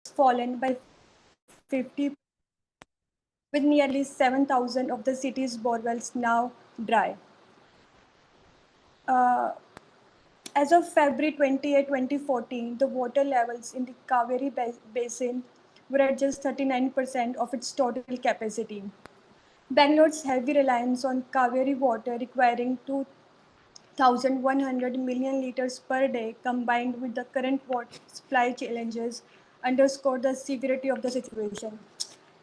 fallen by 50, with nearly 7,000 of the city's borewells now dry. Uh, as of February 28, 2014, the water levels in the Kaveri Basin were at just 39% of its total capacity. Bangalore's heavy reliance on Kaveri water, requiring 2,100 million liters per day, combined with the current water supply challenges, underscore the severity of the situation.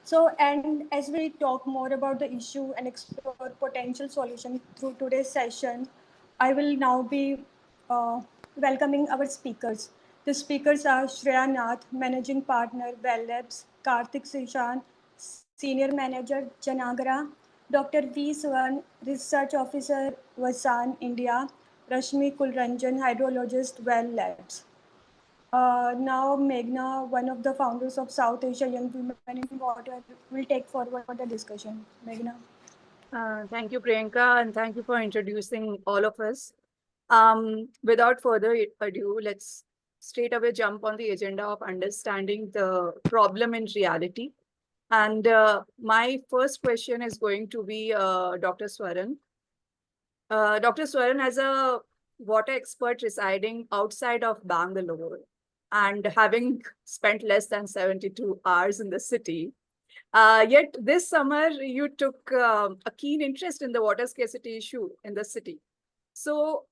So, and as we talk more about the issue and explore potential solutions through today's session, I will now be welcoming our speakers. The speakers are Shreya Nath, Managing Partner, Well Labs; Karthik Sishan, Senior Manager, Janagara; Dr. V. Swan, Research Officer, Vasan, India; Rashmi Kulranjan, Hydrologist, Well Labs. Now, Meghna, one of the founders of South Asia Young Women in Water, will take forward the discussion. Meghna. Thank you, Priyanka, and thank you for introducing all of us. Without further ado, let's straight away jump on the agenda of understanding the problem in reality. And my first question is going to be Dr. Swaran. Dr. Swaran, as a water expert residing outside of Bangalore and having spent less than 72 hours in the city, yet this summer you took a keen interest in the water scarcity issue in the city. So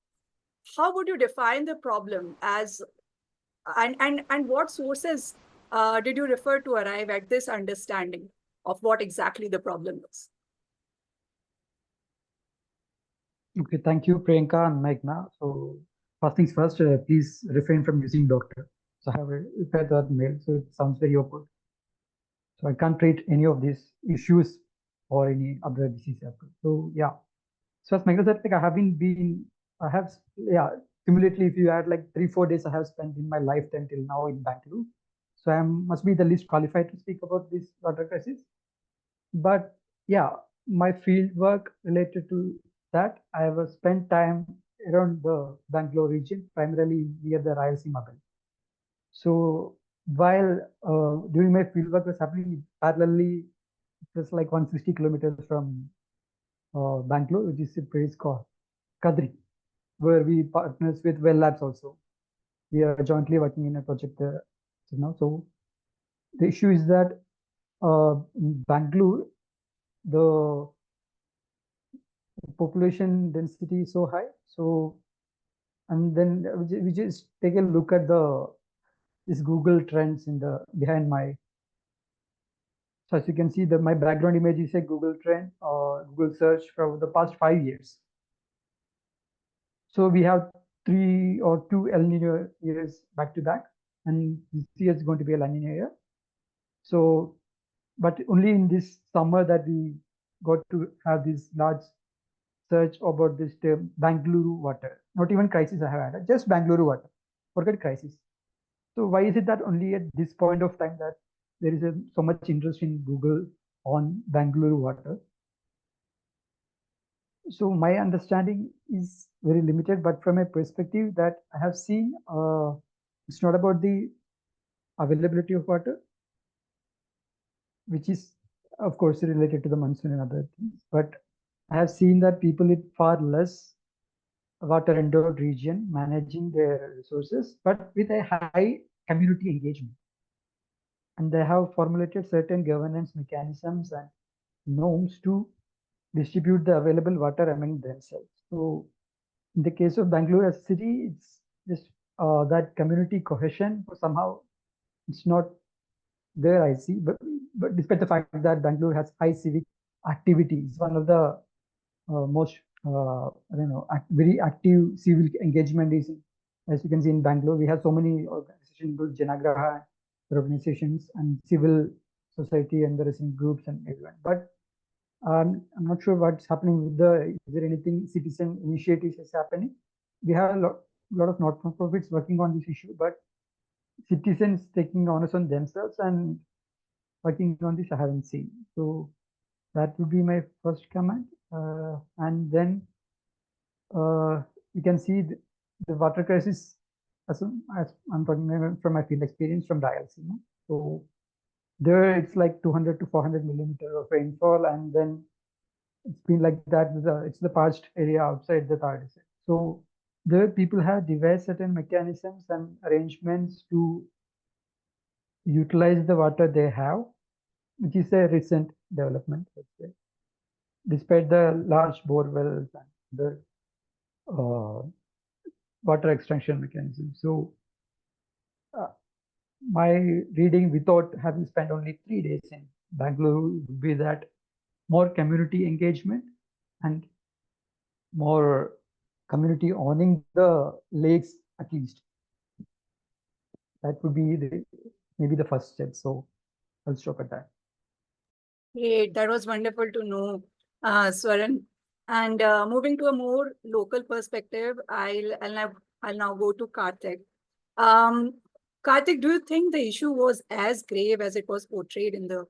how would you define the problem as, and what sources did you refer to arrive at this understanding of what exactly the problem is? Okay, thank you, Priyanka and Meghna. So first things first, please refrain from using doctor. So I have read that mail, so it sounds very awkward. So I can't treat any of these issues or any other disease. So yeah. So as Meghna said, like I have, yeah, cumulatively, if you add like 3-4 days I have spent in my lifetime till now in Bangalore. So I must be the least qualified to speak about this water crisis. But yeah, my field work related to that, I have spent time around the Bangalore region, primarily near the Rayalaseema belt. So while doing my field work was happening parallelly, just like 160 kilometers from Bangalore, which is a place called Kadri, where we partners with Well Labs also. We are jointly working in a project there. So the issue is that in Bangalore, the population density is so high. So, and then we just take a look at this Google trends in the behind my. So as you can see, my background image is a Google trend or Google search for the past 5 years. So we have 3 or 2 El Nino years back to back, and this year is going to be a La Nina year. So, but only in this summer that we got to have this large search about this term Bengaluru water. Not even crisis I have had, just Bengaluru water. Forget crisis. So why is it that only at this point of time that there is so much interest in Google on Bengaluru water? So my understanding is very limited, but from a perspective that I have seen, it's not about the availability of water, which is of course related to the monsoon and other things, but I have seen that people with far less water endowed region managing their resources, but with a high community engagement. And they have formulated certain governance mechanisms and norms to distribute the available water among themselves. So in the case of Bangalore as a city, it's just that community cohesion somehow it's not there, I see. But despite the fact that Bangalore has high civic activity, it's one of the most I don't know, very active civil engagement is, as you can see in Bangalore, we have so many organizations, both Janagraha organizations and civil society and the resident groups and everyone. But I'm not sure what's happening with is there anything citizen initiatives is happening? We have a lot of not-for-profits working on this issue, but citizens taking onus on themselves and working on this, I haven't seen. So that would be my first comment. And then you can see the water crisis, as I'm talking from my field experience from Rayalaseema. So there it's like 200 to 400 millimeters of rainfall, and then it's been like that with it's the parched area outside the Thar Desert. So there people have devised certain mechanisms and arrangements to utilize the water they have, which is a recent development, let's say, despite the large bore wells and the water extraction mechanisms. So uh, my reading, without having spent only 3 days in Bangalore, would be that more community engagement and more community owning the lakes, at least. That would be maybe the first step. So I'll stop at that. Great, that was wonderful to know, Swaran. And moving to a more local perspective, I'll now go to Karthik. Um, Karthik, do you think the issue was as grave as it was portrayed in the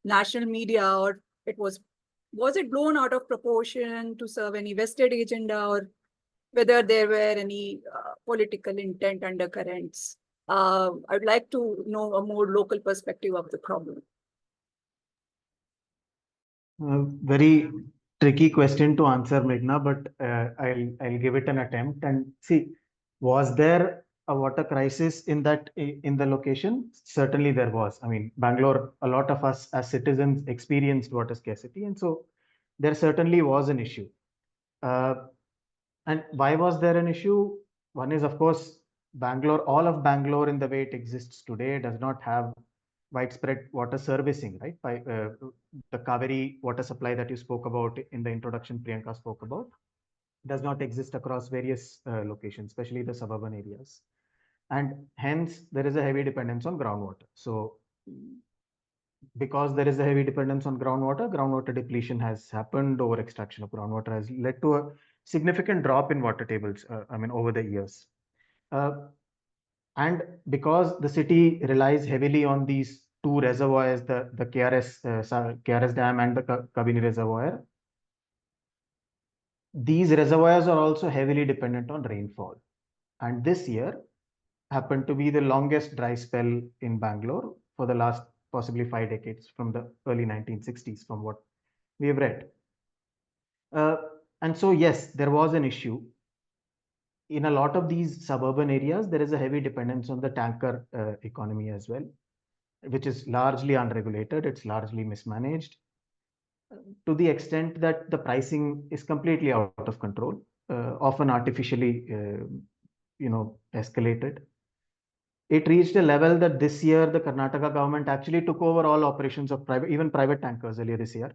national media, or was it blown out of proportion to serve any vested agenda, or whether there were any political intent undercurrents? I'd like to know a more local perspective of the problem. Very tricky question to answer, Meghna, but I'll give it an attempt. And see, was there a water crisis in the location? Certainly there was. I mean, Bangalore, a lot of us as citizens experienced water scarcity, and so there certainly was an issue. And why was there an issue? One is, of course, Bangalore. All of Bangalore, in the way it exists today, does not have widespread water servicing, right? By the Kaveri water supply that you spoke about in the introduction, Priyanka spoke about, does not exist across various locations, especially the suburban areas. And hence, there is a heavy dependence on groundwater. So because there is a heavy dependence on groundwater depletion has happened, over extraction of groundwater has led to a significant drop in water tables, over the years. And because the city relies heavily on these two reservoirs, the KRS Dam and the Kabini Reservoir, these reservoirs are also heavily dependent on rainfall. And this year happened to be the longest dry spell in Bangalore for the last possibly 5 decades, from the early 1960s, from what we have read. And so, yes, there was an issue. In a lot of these suburban areas, there is a heavy dependence on the tanker economy as well, which is largely unregulated. It's largely mismanaged to the extent that the pricing is completely out of control, often artificially, escalated. It reached a level that this year the Karnataka government actually took over all operations of private tankers earlier this year,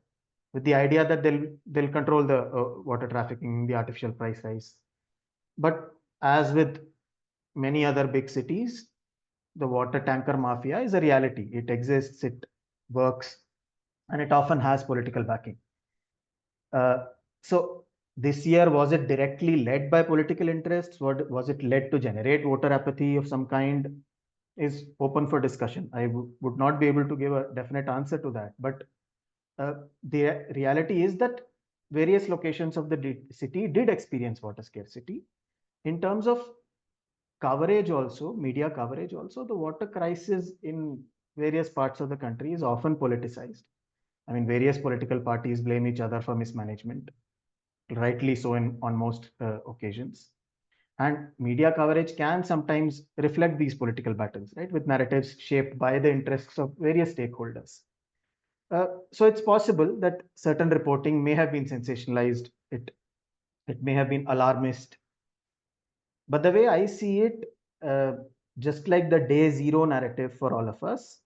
with the idea that they'll control the water trafficking, the artificial price rise. But as with many other big cities, the water tanker mafia is a reality. It exists, it works, and it often has political backing. So this year, was it directly led by political interests? Was it led to generate voter apathy of some kind? Is open for discussion. I would not be able to give a definite answer to that. But the reality is that various locations of the city did experience water scarcity. In terms of coverage also, media coverage also, the water crisis in various parts of the country is often politicized. I mean, various political parties blame each other for mismanagement, rightly so on most occasions. And media coverage can sometimes reflect these political battles, right, with narratives shaped by the interests of various stakeholders. So it's possible that certain reporting may have been sensationalized. It may have been alarmist. But the way I see it, just like the day zero narrative for all of us,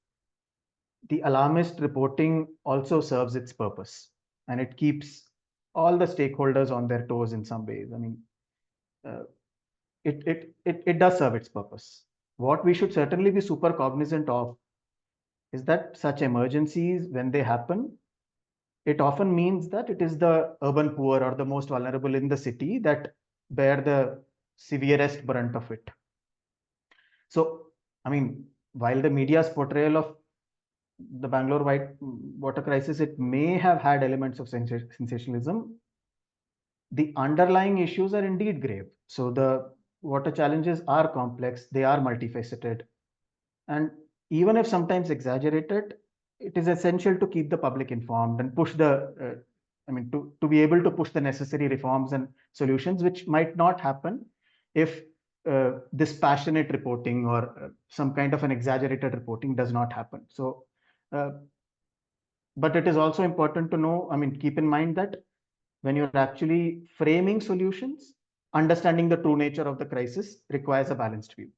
the alarmist reporting also serves its purpose, and it keeps all the stakeholders on their toes in some ways. I mean, it does serve its purpose. What we should certainly be super cognizant of is that such emergencies, when they happen, it often means that it is the urban poor or the most vulnerable in the city that bear the severest brunt of it. So, I mean, while the media's portrayal of the Bangalore water crisis, it may have had elements of sensationalism, the underlying issues are indeed grave. So the water challenges are complex, they are multifaceted, and even if sometimes exaggerated, it is essential to keep the public informed and push the, to be able to push the necessary reforms and solutions, which might not happen if this passionate reporting or some kind of an exaggerated reporting does not happen. So, but it is also important to know, keep in mind that when you're actually framing solutions, understanding the true nature of the crisis requires a balanced view.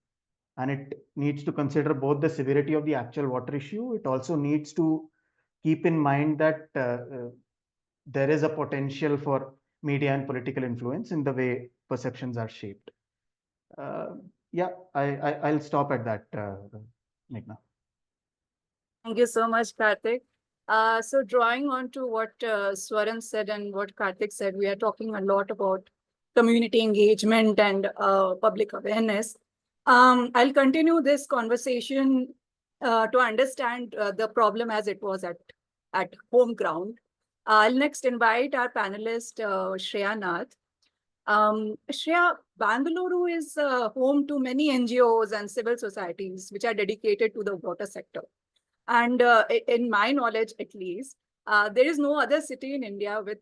And it needs to consider both the severity of the actual water issue. It also needs to keep in mind that there is a potential for media and political influence in the way perceptions are shaped. Yeah, I'll stop at that, Meghna. Thank you so much, Karthik. So drawing on to what Swaran said and what Karthik said, we are talking a lot about community engagement and public awareness. I'll continue this conversation to understand the problem as it was at home ground. I'll next invite our panelist, Shreya Nath. Shreya, Bengaluru is home to many NGOs and civil societies which are dedicated to the water sector. And in my knowledge, at least, there is no other city in India with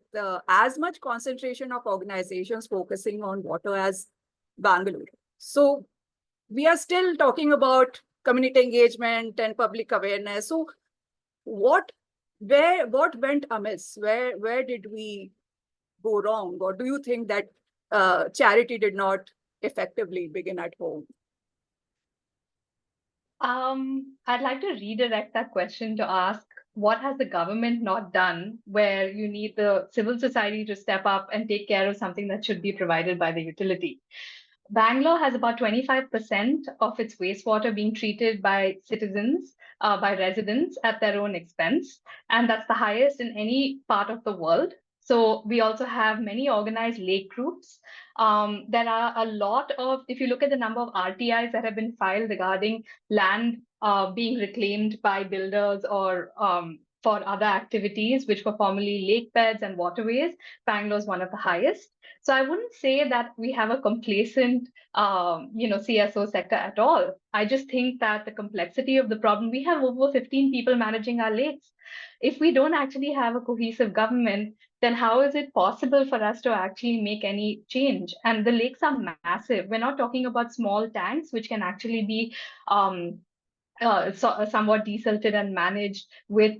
as much concentration of organizations focusing on water as Bengaluru. So we are still talking about community engagement and public awareness. So what went amiss? Where did we go wrong? Or do you think that charity did not effectively begin at home? I'd like to redirect that question to ask, what has the government not done where you need the civil society to step up and take care of something that should be provided by the utility? Bangalore has about 25% of its wastewater being treated by citizens, by residents at their own expense. And that's the highest in any part of the world. So we also have many organized lake groups. There are a lot of, if you look at the number of RTIs that have been filed regarding land being reclaimed by builders or for other activities, which were formerly lake beds and waterways, Bangalore is one of the highest. So I wouldn't say that we have a complacent, CSO sector at all. I just think that the complexity of the problem, we have over 15 people managing our lakes. If we don't actually have a cohesive government, then how is it possible for us to actually make any change? And the lakes are massive. We're not talking about small tanks, which can actually be somewhat desilted and managed with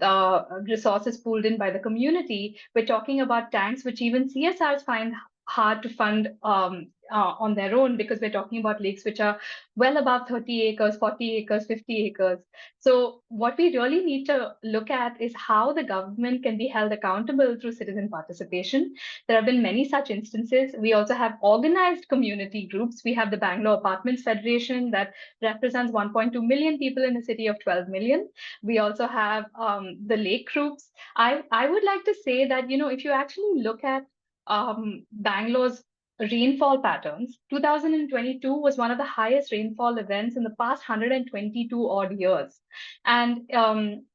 resources pulled in by the community. We're talking about tanks which even CSRs find hard to fund on their own, because we're talking about lakes which are well above 30 acres, 40 acres, 50 acres. So what we really need to look at is how the government can be held accountable through citizen participation. There have been many such instances. We also have organized community groups. We have the Bangalore Apartments Federation that represents 1.2 million people in a city of 12 million. We also have the lake groups. I would like to say that, if you actually look at Bangalore's rainfall patterns, 2022 was one of the highest rainfall events in the past 122 odd years. And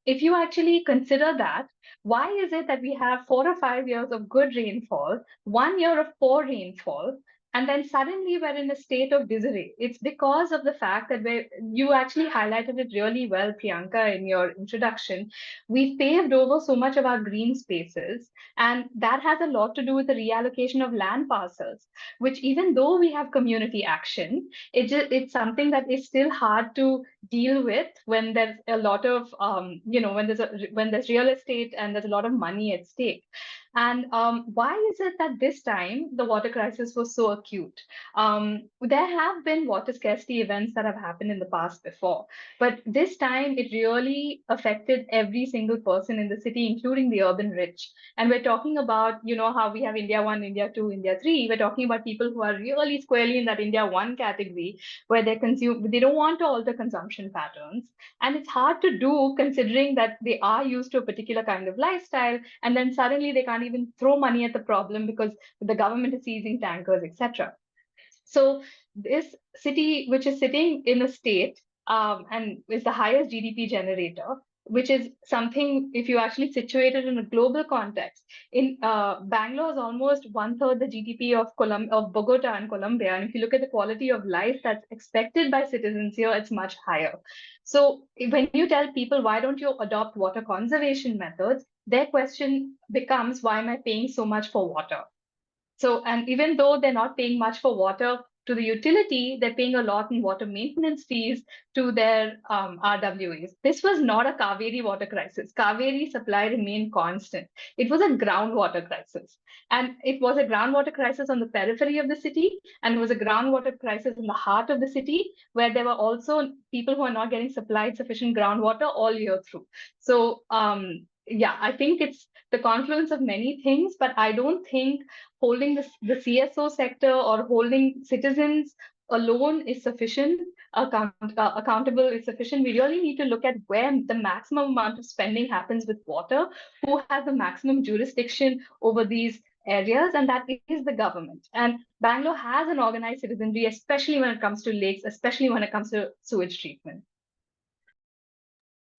if you actually consider that, why is it that we have 4 or 5 years of good rainfall, 1 year of poor rainfall, and then suddenly we're in a state of disarray? It's because of the fact that you actually highlighted it really well, Priyanka, in your introduction. We've paved over so much of our green spaces, and that has a lot to do with the reallocation of land parcels, which, even though we have community action, it's something that is still hard to deal with when there's a lot of, when there's real estate and there's a lot of money at stake. And why is it that this time the water crisis was so acute? There have been water scarcity events that have happened in the past before, but this time it really affected every single person in the city, including the urban rich. And we're talking about, how we have India 1, India 2, India 3. We're talking about people who are really squarely in that India 1 category, where they don't want to alter consumption patterns. And it's hard to do, considering that they are used to a particular kind of lifestyle, and then suddenly they can't even throw money at the problem because the government is seizing tankers, etc. So this city, which is sitting in a state and is the highest GDP generator, which is something, if you actually situate it in a global context, in Bangalore is almost 1/3 the GDP of Bogota and Colombia. And if you look at the quality of life that's expected by citizens here, it's much higher. So when you tell people, why don't you adopt water conservation methods, their question becomes, why am I paying so much for water? So, and even though they're not paying much for water to the utility, they're paying a lot in water maintenance fees to their RWAs. This was not a Kaveri water crisis. Kaveri supply remained constant. It was a groundwater crisis. And it was a groundwater crisis on the periphery of the city, and it was a groundwater crisis in the heart of the city, where there were also people who are not getting supplied sufficient groundwater all year through. So, yeah, I think it's the confluence of many things, but I don't think holding the CSO sector or holding citizens alone is sufficient, accountable is sufficient. We really need to look at where the maximum amount of spending happens with water, who has the maximum jurisdiction over these areas, and that is the government. And Bangalore has an organized citizenry, especially when it comes to lakes, especially when it comes to sewage treatment.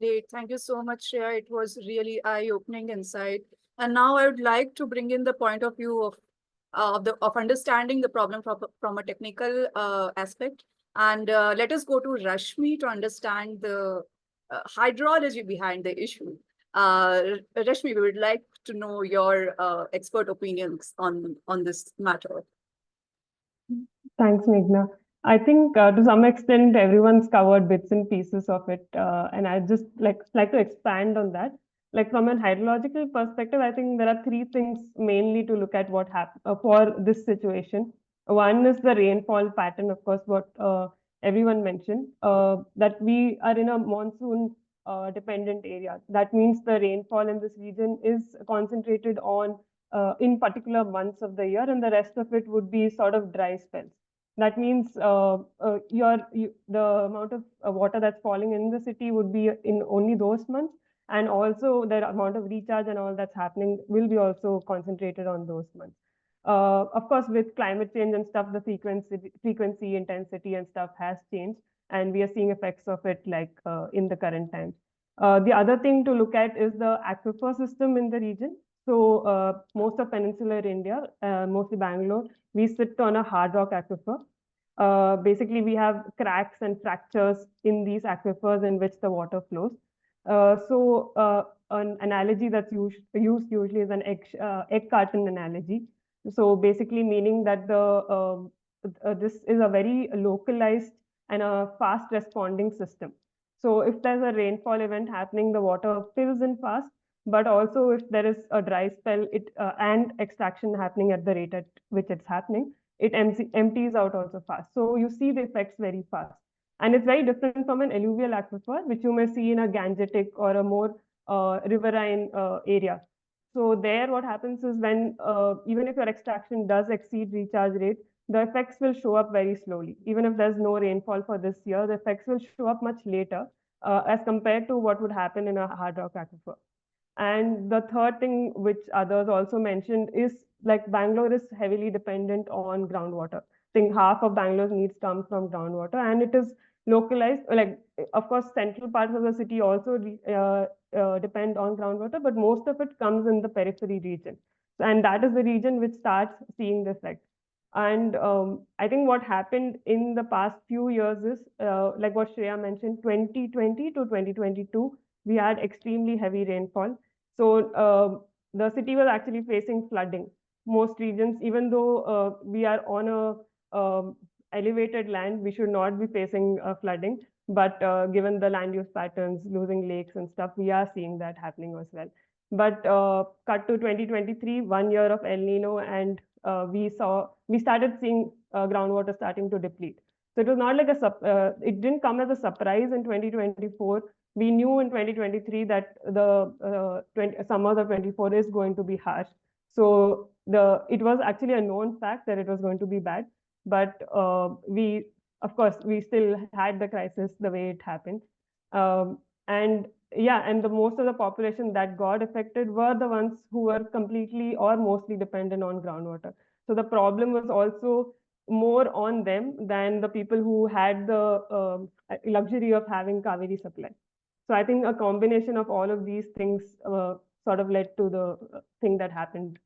Great. Thank you so much, Shreya. It was really eye-opening insight. And now I would like to bring in the point of view of understanding the problem from a technical aspect. And let us go to Rashmi to understand the hydrology behind the issue. Rashmi, we would like to know your expert opinions on this matter. Thanks, Meghna. I think to some extent everyone's covered bits and pieces of it, and I just like to expand on that. Like from a hydrological perspective, I think there are three things mainly to look at what happened for this situation. One is the rainfall pattern, of course, what everyone mentioned, that we are in a monsoon dependent area. That means the rainfall in this region is concentrated on in particular months of the year, and the rest of it would be sort of dry spells. That means the amount of water that's falling in the city would be in only those months, and also the amount of recharge and all that's happening will be also concentrated on those months. Of course, with climate change and stuff, the frequency, intensity and stuff has changed, and we are seeing effects of it like in the current times. The other thing to look at is the aquifer system in the region. So most of peninsular India, mostly Bangalore, we sit on a hard rock aquifer. Basically, we have cracks and fractures in these aquifers in which the water flows. An analogy that's used usually is an egg carton analogy. So basically meaning that this is a very localized and a fast responding system. So if there's a rainfall event happening, the water fills in fast. But also if there is a dry spell and extraction happening at the rate at which it's happening, it empties out also fast. So you see the effects very fast. And it's very different from an alluvial aquifer, which you may see in a Gangetic or a more riverine area. So there what happens is when, even if your extraction does exceed recharge rate, the effects will show up very slowly. Even if there's no rainfall for this year, the effects will show up much later as compared to what would happen in a hard rock aquifer. And the third thing, which others also mentioned, is like Bangalore is heavily dependent on groundwater. I think half of Bangalore's needs come from groundwater, and it is localized. Like, of course, central parts of the city also depend on groundwater, but most of it comes in the periphery region. And that is the region which starts seeing the effect. And I think what happened in the past few years is, like what Shreya mentioned, 2020 to 2022, we had extremely heavy rainfall. So the city was actually facing flooding. Most regions, even though we are on a elevated land, we should not be facing flooding. But given the land use patterns, losing lakes and stuff, we are seeing that happening as well. But cut to 2023, 1 year of El Nino, and we started seeing groundwater starting to deplete. So it was not like it didn't come as a surprise in 2024. We knew in 2023 that the summers of 24 is going to be harsh. So it was actually a known fact that it was going to be bad. But of course, we still had the crisis the way it happened. And the most of the population that got affected were the ones who were completely or mostly dependent on groundwater. So the problem was also more on them than the people who had the luxury of having Kaveri supply. So I think a combination of all of these things sort of led to the thing that happened.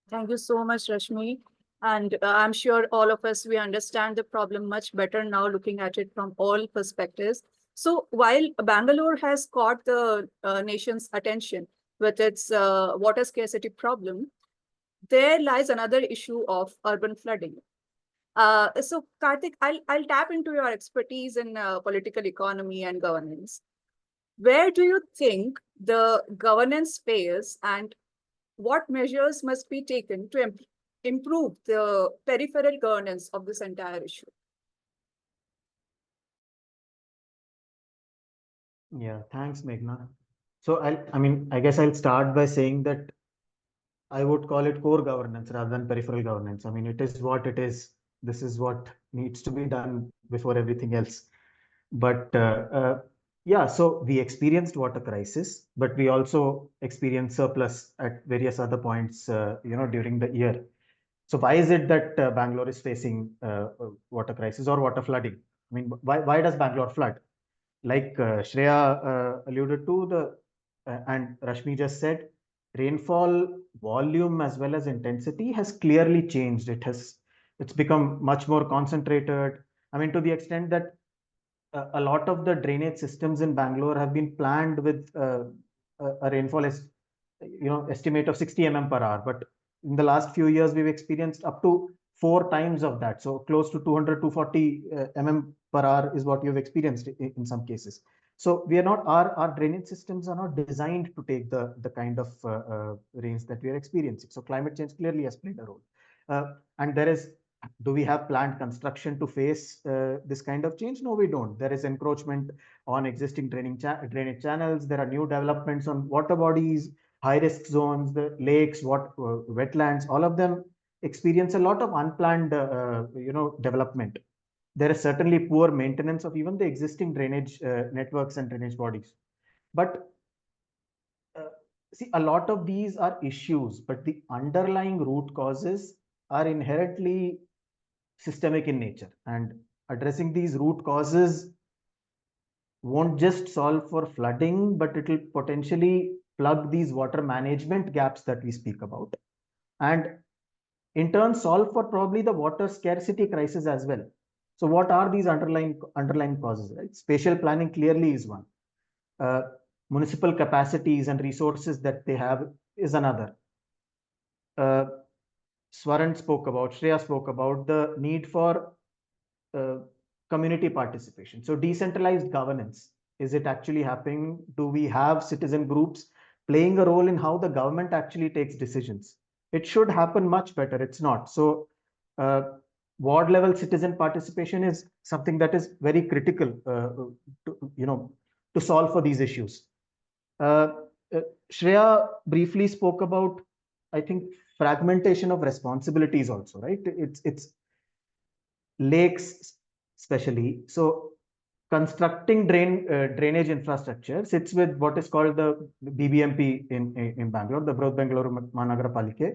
Thank you so much, Rashmi. And I'm sure all of us, we understand the problem much better now, looking at it from all perspectives. So while Bangalore has caught the nation's attention with its water scarcity problem, there lies another issue of urban flooding. So Karthik, I'll tap into your expertise in political economy and governance. Where do you think the governance fails, and what measures must be taken to improve the peripheral governance of this entire issue? Yeah, thanks, Meghna. So I guess I'll start by saying that I would call it core governance rather than peripheral governance. I mean, it is what it is. This is what needs to be done before everything else. But yeah, so we experienced water crisis, but we also experienced surplus at various other points, during the year. So why is it that Bangalore is facing water crisis or water flooding? I mean, why does Bangalore flood? Like Shreya alluded to, and Rashmi just said, rainfall volume as well as intensity has clearly changed. It's become much more concentrated. I mean, to the extent that a lot of the drainage systems in Bangalore have been planned with a rainfall estimate of 60 mm per hour. But in the last few years, we've experienced up to 4 times of that. So close to 200, 240 mm per hour is what you've experienced in some cases. So we are not, our drainage systems are not designed to take the kind of rains that we are experiencing. So climate change clearly has played a role. And do we have planned construction to face this kind of change? No, we don't. There is encroachment on existing drainage channels. There are new developments on water bodies, high risk zones, the lakes, wetlands. All of them experience a lot of unplanned, development. There is certainly poor maintenance of even the existing drainage networks and drainage bodies. But see, a lot of these are issues, but the underlying root causes are inherently systemic in nature, and addressing these root causes won't just solve for flooding, but it will potentially plug these water management gaps that we speak about, and in turn solve for probably the water scarcity crisis as well. So what are these underlying causes? Right? Spatial planning clearly is one. Municipal capacities and resources that they have is another. Shreya spoke about the need for community participation. So decentralized governance, is it actually happening? Do we have citizen groups playing a role in how the government actually takes decisions? It should happen much better. It's not. So ward level citizen participation is something that is very critical to solve for these issues. Shreya briefly spoke about, I think, fragmentation of responsibilities also, right? It's lakes especially. So constructing drainage infrastructure sits with what is called the BBMP in Bangalore, the Brod Bengaluru Mahanagar Palike,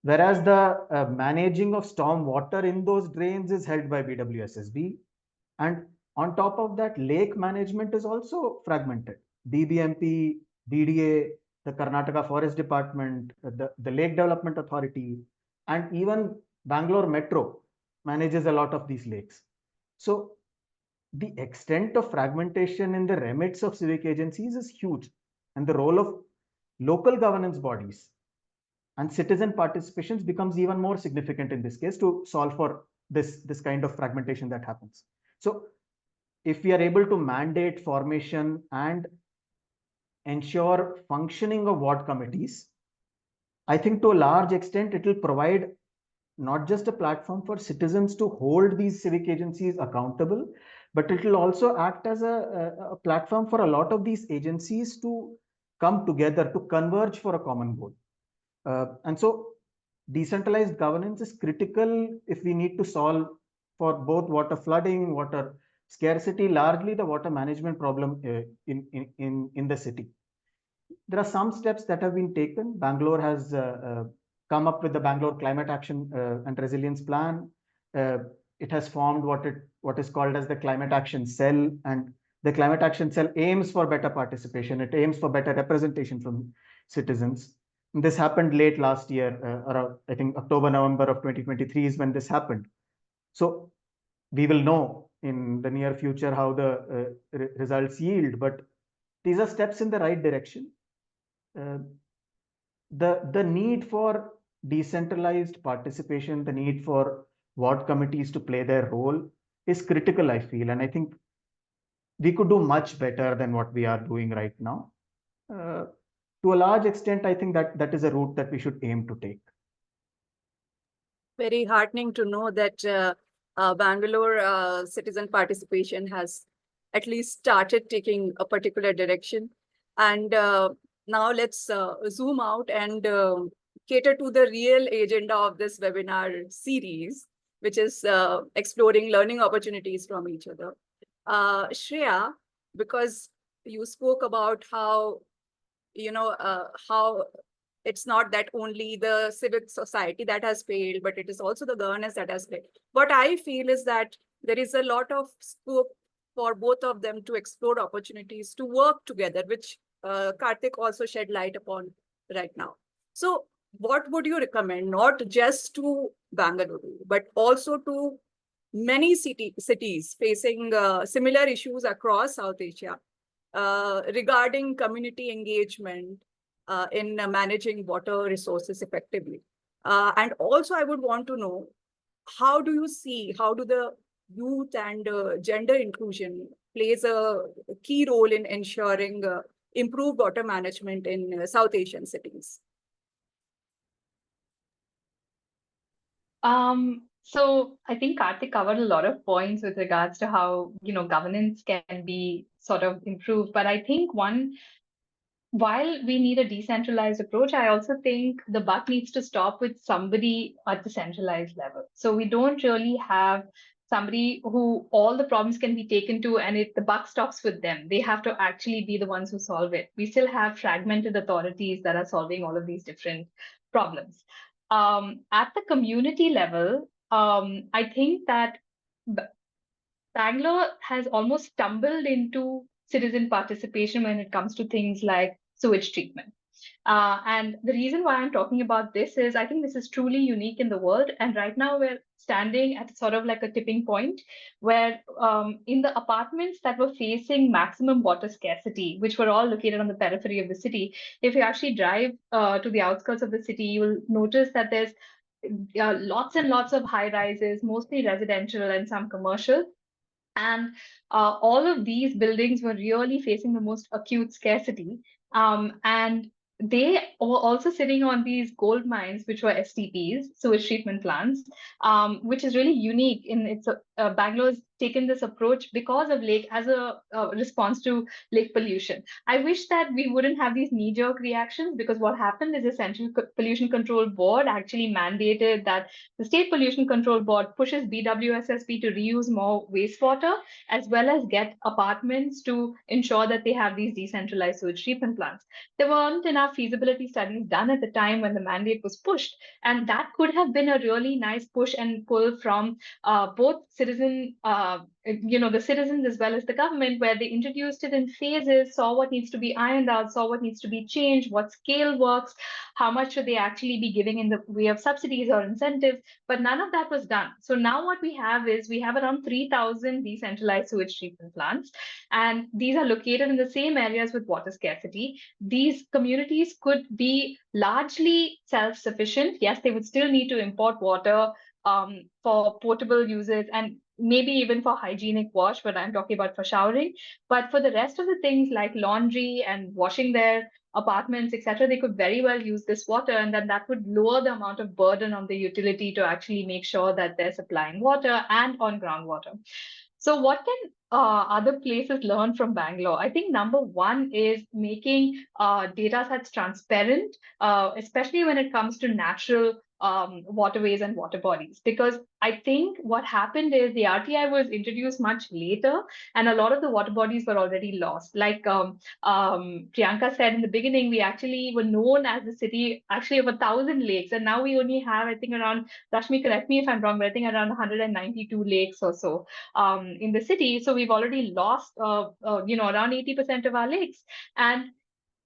whereas the managing of storm water in those drains is held by BWSSB. And on top of that, lake management is also fragmented. BBMP, BDA, the Karnataka Forest Department, the Lake Development Authority, and even Bangalore Metro manages a lot of these lakes. So the extent of fragmentation in the remits of civic agencies is huge, and the role of local governance bodies and citizen participations becomes even more significant in this case to solve for this kind of fragmentation that happens. So if we are able to mandate formation and ensure functioning of ward committees, I think to a large extent it will provide not just a platform for citizens to hold these civic agencies accountable, but it will also act as a platform for a lot of these agencies to come together, to converge for a common goal. And so decentralized governance is critical if we need to solve for both water flooding, water scarcity, largely the water management problem in the city. There are some steps that have been taken. Bangalore has come up with the Bangalore Climate Action and Resilience Plan. it has formed what is called as the Climate Action Cell, and the Climate Action Cell aims for better participation. It aims for better representation from citizens. And this happened late last year, around, I think October, November of 2023 is when this happened. So we will know in the near future how the results yield, but these are steps in the right direction. The need for decentralized participation, the need for ward committees to play their role is critical, I feel. And I think we could do much better than what we are doing right now. To a large extent, I think that is a route that we should aim to take. Very heartening to know that Bangalore citizen participation has at least started taking a particular direction. And now let's zoom out and cater to the real agenda of this webinar series, which is exploring learning opportunities from each other. Shreya, because you spoke about how, how it's not that only the civic society that has failed, but it is also the governance that has failed. What I feel is that there is a lot of scope for both of them to explore opportunities to work together, which Karthik also shed light upon right now. So what would you recommend, not just to Bengaluru, but also to many cities facing similar issues across South Asia regarding community engagement in managing water resources effectively? And also I would want to know, how do you see, how do the youth and gender inclusion plays a key role in ensuring improved water management in South Asian cities? So I think Karthik covered a lot of points with regards to how, governance can be sort of improved. But I think while we need a decentralized approach, I also think the buck needs to stop with somebody at the centralized level. So we don't really have somebody who all the problems can be taken to, and the buck stops with them. They have to actually be the ones who solve it. We still have fragmented authorities that are solving all of these different problems. At the community level, I think that Bangalore has almost stumbled into citizen participation when it comes to things like sewage treatment. And the reason why I'm talking about this is I think this is truly unique in the world. And right now we're standing at sort of like a tipping point where in the apartments that were facing maximum water scarcity, which were all located on the periphery of the city, if you actually drive to the outskirts of the city, you will notice that there's lots and lots of high rises, mostly residential and some commercial. And all of these buildings were really facing the most acute scarcity. And they were also sitting on these gold mines, which were STPs, sewage treatment plants, which is really unique in its Bangalore's taken this approach because of lake as a response to lake pollution. I wish that we wouldn't have these knee-jerk reactions, because what happened is the Central Pollution Control Board actually mandated that the State Pollution Control Board pushes BWSSB to reuse more wastewater, as well as get apartments to ensure that they have these decentralized sewage treatment plants. There weren't enough feasibility studies done at the time when the mandate was pushed, and that could have been a really nice push and pull from both the citizens as well as the government, where they introduced it in phases, saw what needs to be ironed out, saw what needs to be changed, what scale works, how much should they actually be giving in the way of subsidies or incentives, but none of that was done. So now what we have is we have around 3,000 decentralized sewage treatment plants, and these are located in the same areas with water scarcity. These communities could be largely self-sufficient. Yes, they would still need to import water for potable uses and maybe even for hygienic wash, but I'm talking about for showering. But for the rest of the things like laundry and washing their apartments, etc., they could very well use this water, and then that would lower the amount of burden on the utility to actually make sure that they're supplying water and on groundwater. So what can other places learn from Bangalore? I think number one is making data sets transparent, especially when it comes to natural waterways and water bodies. Because I think what happened is the RTI was introduced much later, and a lot of the water bodies were already lost. Like Priyanka said in the beginning, we actually were known as the city actually of 1,000 lakes, and now we only have, I think, around, Rashmi, correct me if I'm wrong, but I think around 192 lakes or so in the city. So we've already lost, around 80% of our lakes. And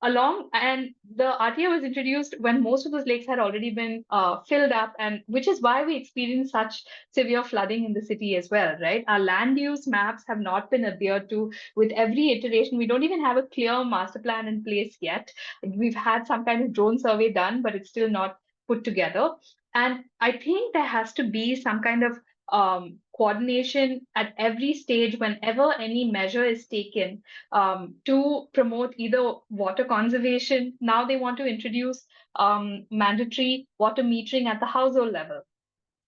the RTO was introduced when most of those lakes had already been filled up, and which is why we experienced such severe flooding in the city as well, right? Our land use maps have not been adhered to with every iteration. We don't even have a clear master plan in place yet. We've had some kind of drone survey done, but it's still not put together. And I think there has to be some kind of coordination at every stage whenever any measure is taken to promote either water conservation. Now they want to introduce mandatory water metering at the household level.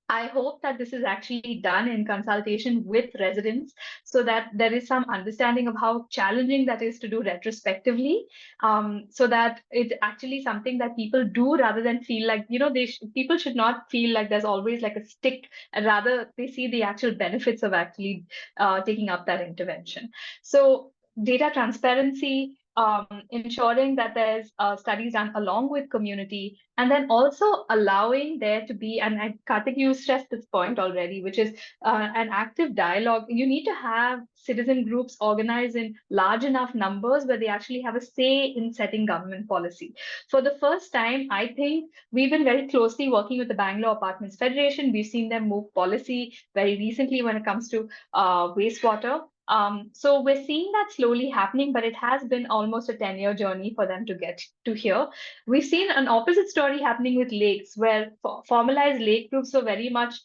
I hope that this is actually done in consultation with residents so that there is some understanding of how challenging that is to do retrospectively, so that it's actually something that people do rather than feel like, people should not feel like there's always like a stick, and rather they see the actual benefits of actually taking up that intervention. So data transparency, ensuring that there's studies done along with community, and then also allowing there to be, and Karthik, you stressed this point already, which is an active dialogue. You need to have citizen groups organized in large enough numbers where they actually have a say in setting government policy. For the first time, I think we've been very closely working with the Bangalore Apartments Federation. We've seen them move policy very recently when it comes to wastewater. So we're seeing that slowly happening, but it has been almost a 10-year journey for them to get to here. We've seen an opposite story happening with lakes, where formalized lake groups were very much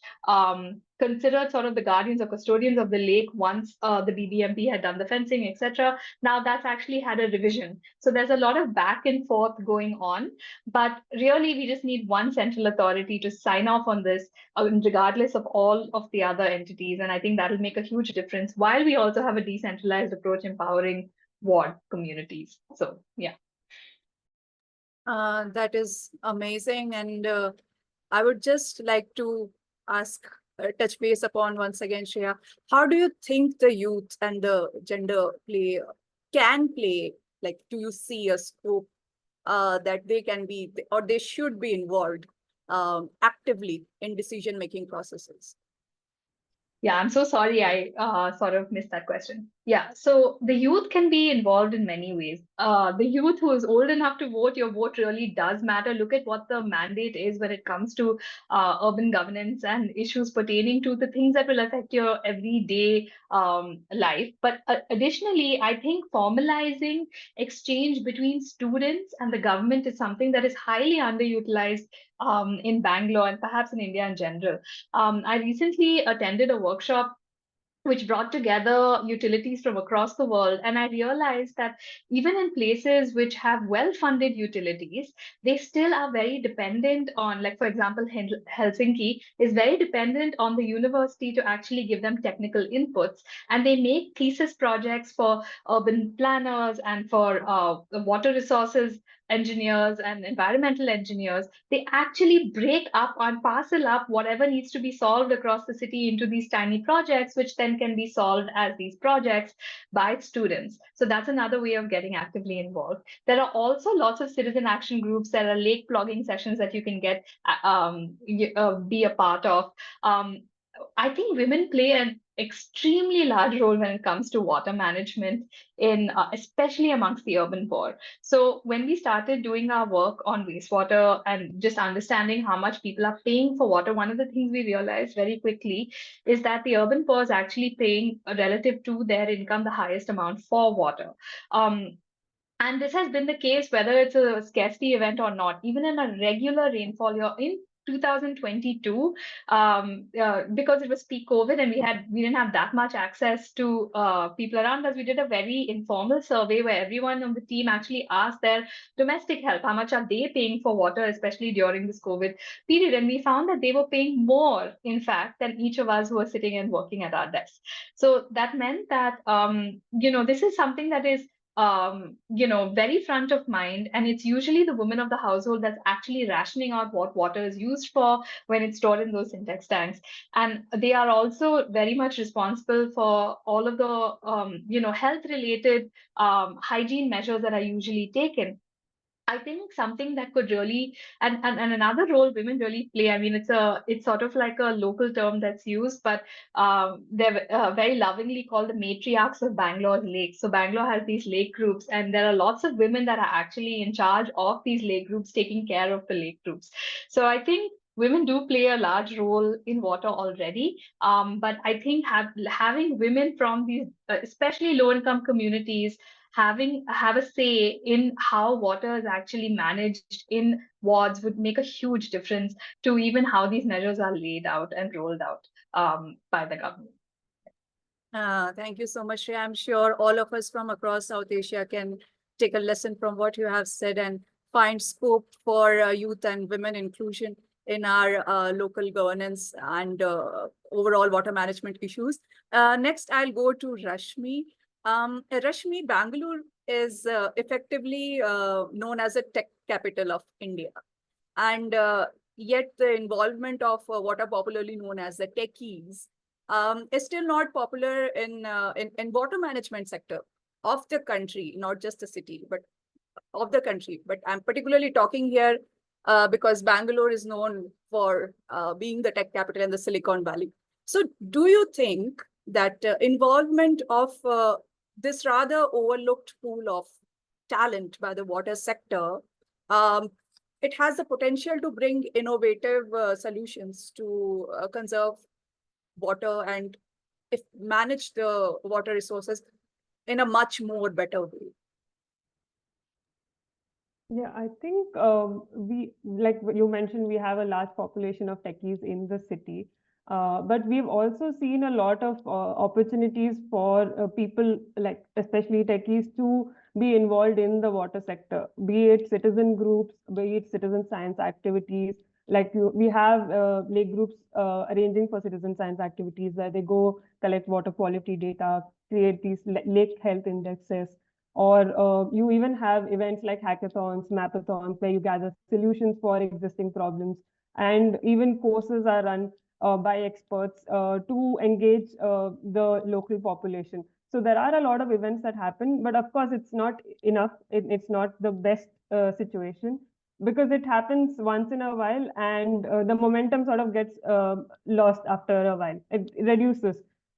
considered sort of the guardians or custodians of the lake once the BBMP had done the fencing, etc. Now that's actually had a revision. So there's a lot of back and forth going on, but really we just need one central authority to sign off on this, regardless of all of the other entities. And I think that'll make a huge difference, while we also have a decentralized approach empowering ward communities. So yeah. That is amazing. And I would just like to ask, touch base upon once again, Shreya, how do you think the youth and the gender can play, like, do you see a scope that they can be, or they should be involved actively in decision-making processes? Yeah, I'm so sorry I sort of missed that question. Yeah, so the youth can be involved in many ways. The youth who is old enough to vote, your vote really does matter. Look at what the mandate is when it comes to urban governance and issues pertaining to the things that will affect your everyday life. But additionally, I think formalizing exchange between students and the government is something that is highly underutilized in Bangalore and perhaps in India in general. I recently attended a workshop which brought together utilities from across the world. And I realized that even in places which have well-funded utilities, they still are very dependent on, like, for example, Helsinki is very dependent on the university to actually give them technical inputs. And they make thesis projects for urban planners and for water resources engineers and environmental engineers. They actually break up and parcel up whatever needs to be solved across the city into these tiny projects, which then can be solved as these projects by students. So that's another way of getting actively involved. There are also lots of citizen action groups. There are lake plugging sessions that you can be a part of. I think women play an extremely large role when it comes to water management, in especially amongst the urban poor. So when we started doing our work on wastewater and just understanding how much people are paying for water, one of the things we realized very quickly is that the urban poor is actually paying, relative to their income, the highest amount for water. And this has been the case whether it's a scarcity event or not. Even in a regular rainfall year, in 2022, because it was peak COVID and we didn't have that much access to people around us, we did a very informal survey where everyone on the team actually asked their domestic help how much are they paying for water, especially during this COVID period. And we found that they were paying more, in fact, than each of us who were sitting and working at our desks. So that meant that, this is something that is very front of mind, and it's usually the woman of the household that's actually rationing out what water is used for when it's stored in those syntax tanks. And they are also very much responsible for all of the health related hygiene measures that are usually taken. I think something that could really, and another role women really play. I mean, it's sort of like a local term that's used, but they're very lovingly called the matriarchs of Bangalore lakes. So Bangalore has these lake groups, and there are lots of women that are actually in charge of these lake groups, taking care of the lake groups. So I think women do play a large role in water already. But I think having women from these, especially low-income communities, have a say in how water is actually managed in wards would make a huge difference to even how these measures are laid out and rolled out by the government. Thank you so much, Shreya. I'm sure all of us from across South Asia can take a lesson from what you have said and find scope for youth and women inclusion in our local governance and overall water management issues. Next, I'll go to Rashmi. Rashmi, Bangalore is effectively known as a tech capital of India. And yet the involvement of what are popularly known as the techies is still not popular in water management sector of the country, not just the city, but of the country. But I'm particularly talking here because Bangalore is known for being the tech capital in the Silicon Valley. So do you think that involvement of this rather overlooked pool of talent by the water sector, it has the potential to bring innovative solutions to conserve water and if manage the water resources in a much more better way? Yeah, I think we, like you mentioned, we have a large population of techies in the city. But we've also seen a lot of opportunities for people, like especially techies, to be involved in the water sector, be it citizen groups, be it citizen science activities. We have lake groups arranging for citizen science activities where they go collect water quality data, create these lake health indexes, or you even have events like hackathons, mapathons, where you gather solutions for existing problems. And even courses are run by experts to engage the local population. So there are a lot of events that happen, but of course it's not enough. It's not the best situation, because it happens once in a while, and the momentum sort of gets lost after a while. It reduces,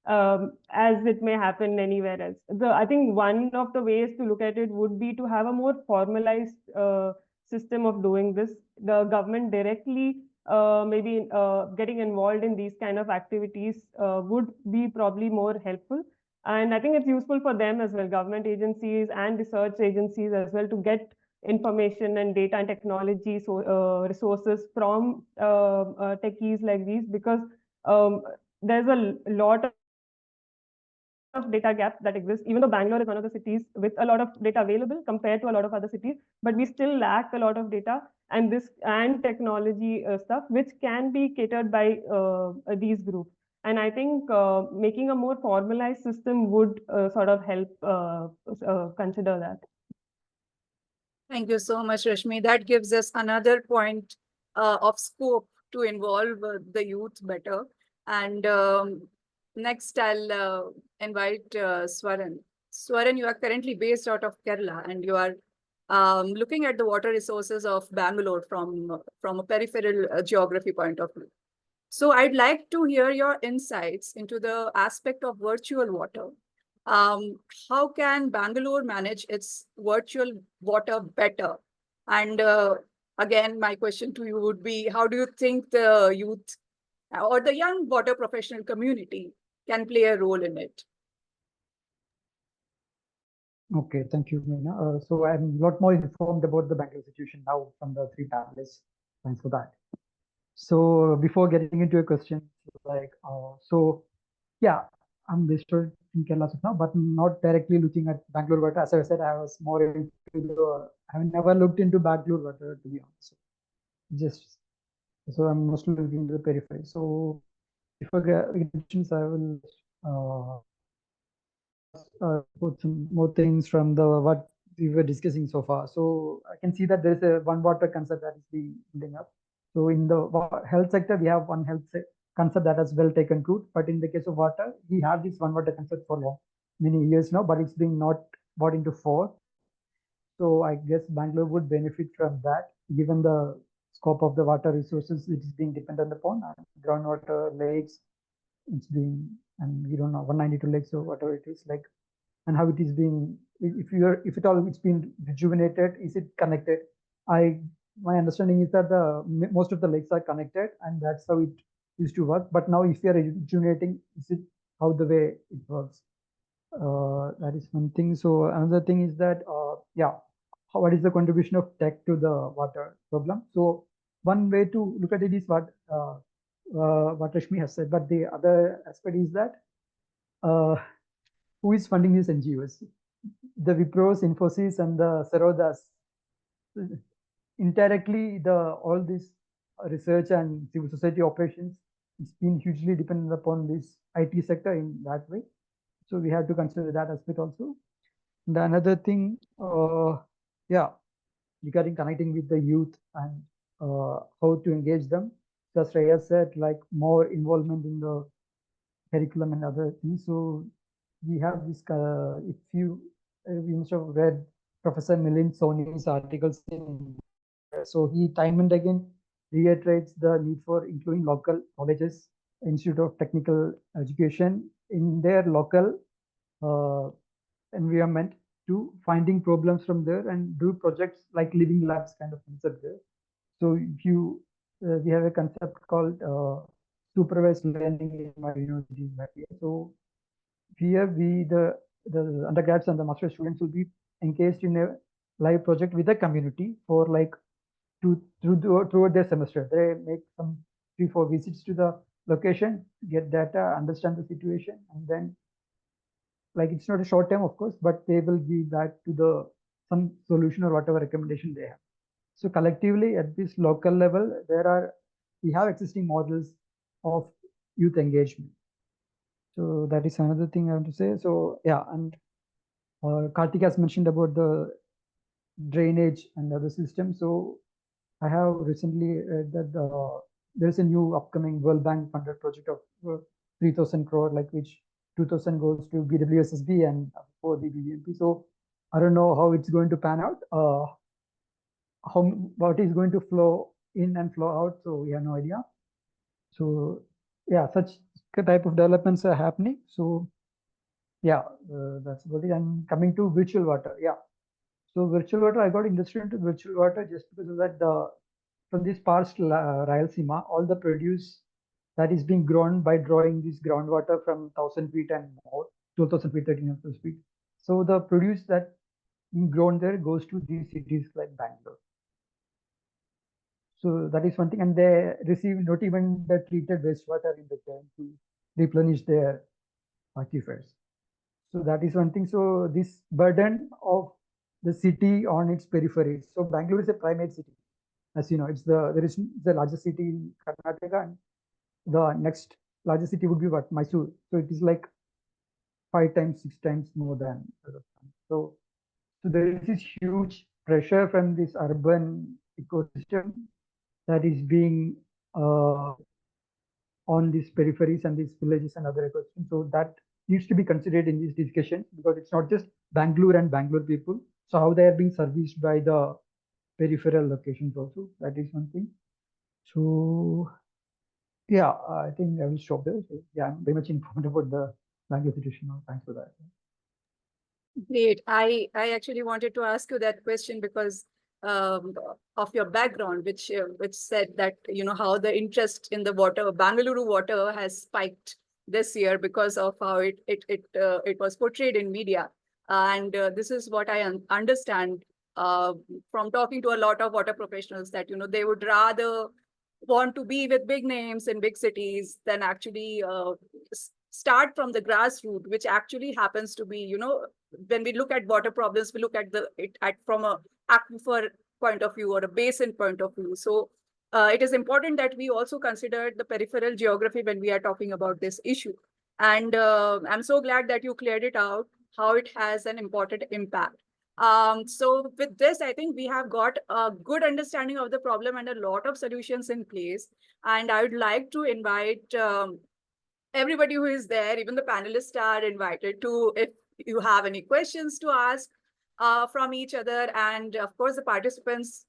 as it may happen anywhere else. I think one of the ways to look at it would be to have a more formalized system of doing this. The government directly maybe getting involved in these kind of activities would be probably more helpful. And I think it's useful for them as well, government agencies and research agencies as well, to get information and data and technology resources from techies like these, because there's a lot of data gaps that exist. Even though Bangalore is one of the cities with a lot of data available compared to a lot of other cities, but we still lack a lot of data and technology stuff, which can be catered by these groups. And I think making a more formalized system would sort of help consider that. Thank you so much, Rashmi. That gives us another point of scope to involve the youth better. And next, I'll invite Swaran. Swaran, you are currently based out of Kerala, and you are looking at the water resources of Bangalore from a peripheral geography point of view. So I'd like to hear your insights into the aspect of virtual water. How can Bangalore manage its virtual water better? And again, my question to you would be, how do you think the youth or the young water professional community can play a role in it? Okay, thank you, Meena. So I'm a lot more informed about the Bangalore situation now from the three panelists. Thanks for that. So before getting into a question, yeah, I'm based in Kerala now, but not directly looking at Bangalore water. As I said, I was more into I have never looked into Bangalore water, to be honest. So I'm mostly looking into the periphery. So if I get questions, I will put some more things from the what we were discussing so far. So I can see that there is a one water concept that is being building up. So in the health sector, we have one concept that has well taken root. But in the case of water, we have this one water concept for many years now, but it's being not brought into force. So I guess Bangalore would benefit from that, given the scope of the water resources it is being dependent upon, groundwater lakes, it's being, and we don't know 192 lakes or whatever it is like, and how it is being. If at all it's been rejuvenated, is it connected? My understanding is that most of the lakes are connected, and that's how it used to work. But now, if we are rejuvenating, is it how the way it works? That is one thing. So another thing is that what is the contribution of tech to the water problem? So one way to look at it is what Rashmi has said, but the other aspect is that who is funding these NGOs? The Wipros, Infosys, and the Sarodas. Indirectly, all this research and civil society operations, it's been hugely dependent upon this IT sector in that way. So we have to consider that aspect also. The another thing, regarding connecting with the youth and how to engage them. As Raya said, like more involvement in the curriculum and other things. So we have this, if you must have read Professor Milind Soni's articles so he time and again reiterates the need for including local colleges, Institute of Technical Education in their local environment to finding problems from there and do projects like living labs kind of concept there. So if you, we have a concept called supervised learning in my university. So here the undergrads and the master students will be engaged in a live project with the community for like throughout their semester. They make some 3-4 visits to the location, get data, understand the situation, and then like it's not a short term, of course, but they will give back to some solution or whatever recommendation they have. So collectively at this local level, we have existing models of youth engagement. So that is another thing I want to say. So yeah, and Karthik has mentioned about the drainage and other systems. So I have recently read that there's a new upcoming World Bank funded project of 3,000 crore, like which 2,000 goes to BWSSB and 4 the BBMP. So I don't know how it's going to pan out. What is going to flow in and flow out. So we have no idea. So yeah, such type of developments are happening. So yeah, that's about it. And coming to virtual water, yeah. So virtual water, I got interested into virtual water just because of that. From this past Rayalaseema, all the produce that is being grown by drawing this groundwater from 1,000 feet and more, 12,000 feet, 13,000 feet. So the produce that being grown there goes to these cities like Bangalore. So that is one thing, and they receive not even the treated wastewater in return to replenish their aquifers. So that is one thing. So this burden of the city on its peripheries. So Bangalore is a primate city, as you know. It's the largest city in Karnataka, and the next largest city would be what, Mysore. So it is like 5 times, 6 times more than Rajasthan. So there is this huge pressure from this urban ecosystem that is being on these peripheries and these villages and other ecosystems. So that needs to be considered in these discussions, because it's not just Bangalore and Bangalore people. So how they are being serviced by the peripheral locations also. That is one thing. So yeah, I think I will stop there. So, yeah, I'm very much informed about the Bangalore situation now. Thanks for that. Great. I actually wanted to ask you that question because of your background, which said that how the interest in the water, Bengaluru water, has spiked this year because of how it was portrayed in media, and this is what I understand from talking to a lot of water professionals, that they would rather want to be with big names in big cities than actually start from the grassroots, which actually happens to be, when we look at water problems, we look at from a aquifer point of view or a basin point of view. So it is important that we also consider the peripheral geography when we are talking about this issue. And I'm so glad that you cleared it out. how it has an important impact. So with this, I think we have got a good understanding of the problem and a lot of solutions in place. And I would like to invite everybody who is there, even the panelists are invited to, if you have any questions to ask from each other. And of course, the participants,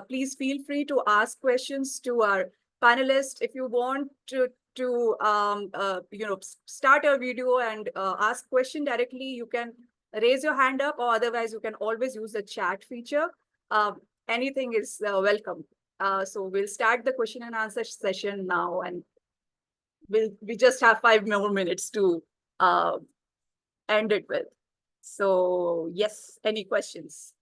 please feel free to ask questions to our panelists. If you want to start a video and ask question directly, you can raise your hand up, or otherwise you can always use the chat feature. Anything is welcome. So we'll start the question and answer session now, and we just have 5 more minutes to end it with. So yes, any questions?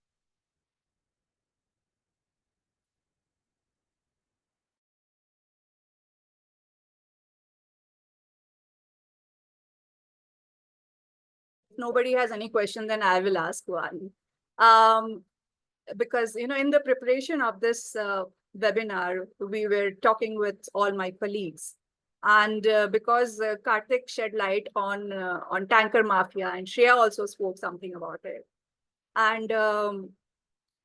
If nobody has any question, then I will ask one. Because in the preparation of this webinar, we were talking with all my colleagues. And because Karthik shed light on tanker mafia, and Shreya also spoke something about it. And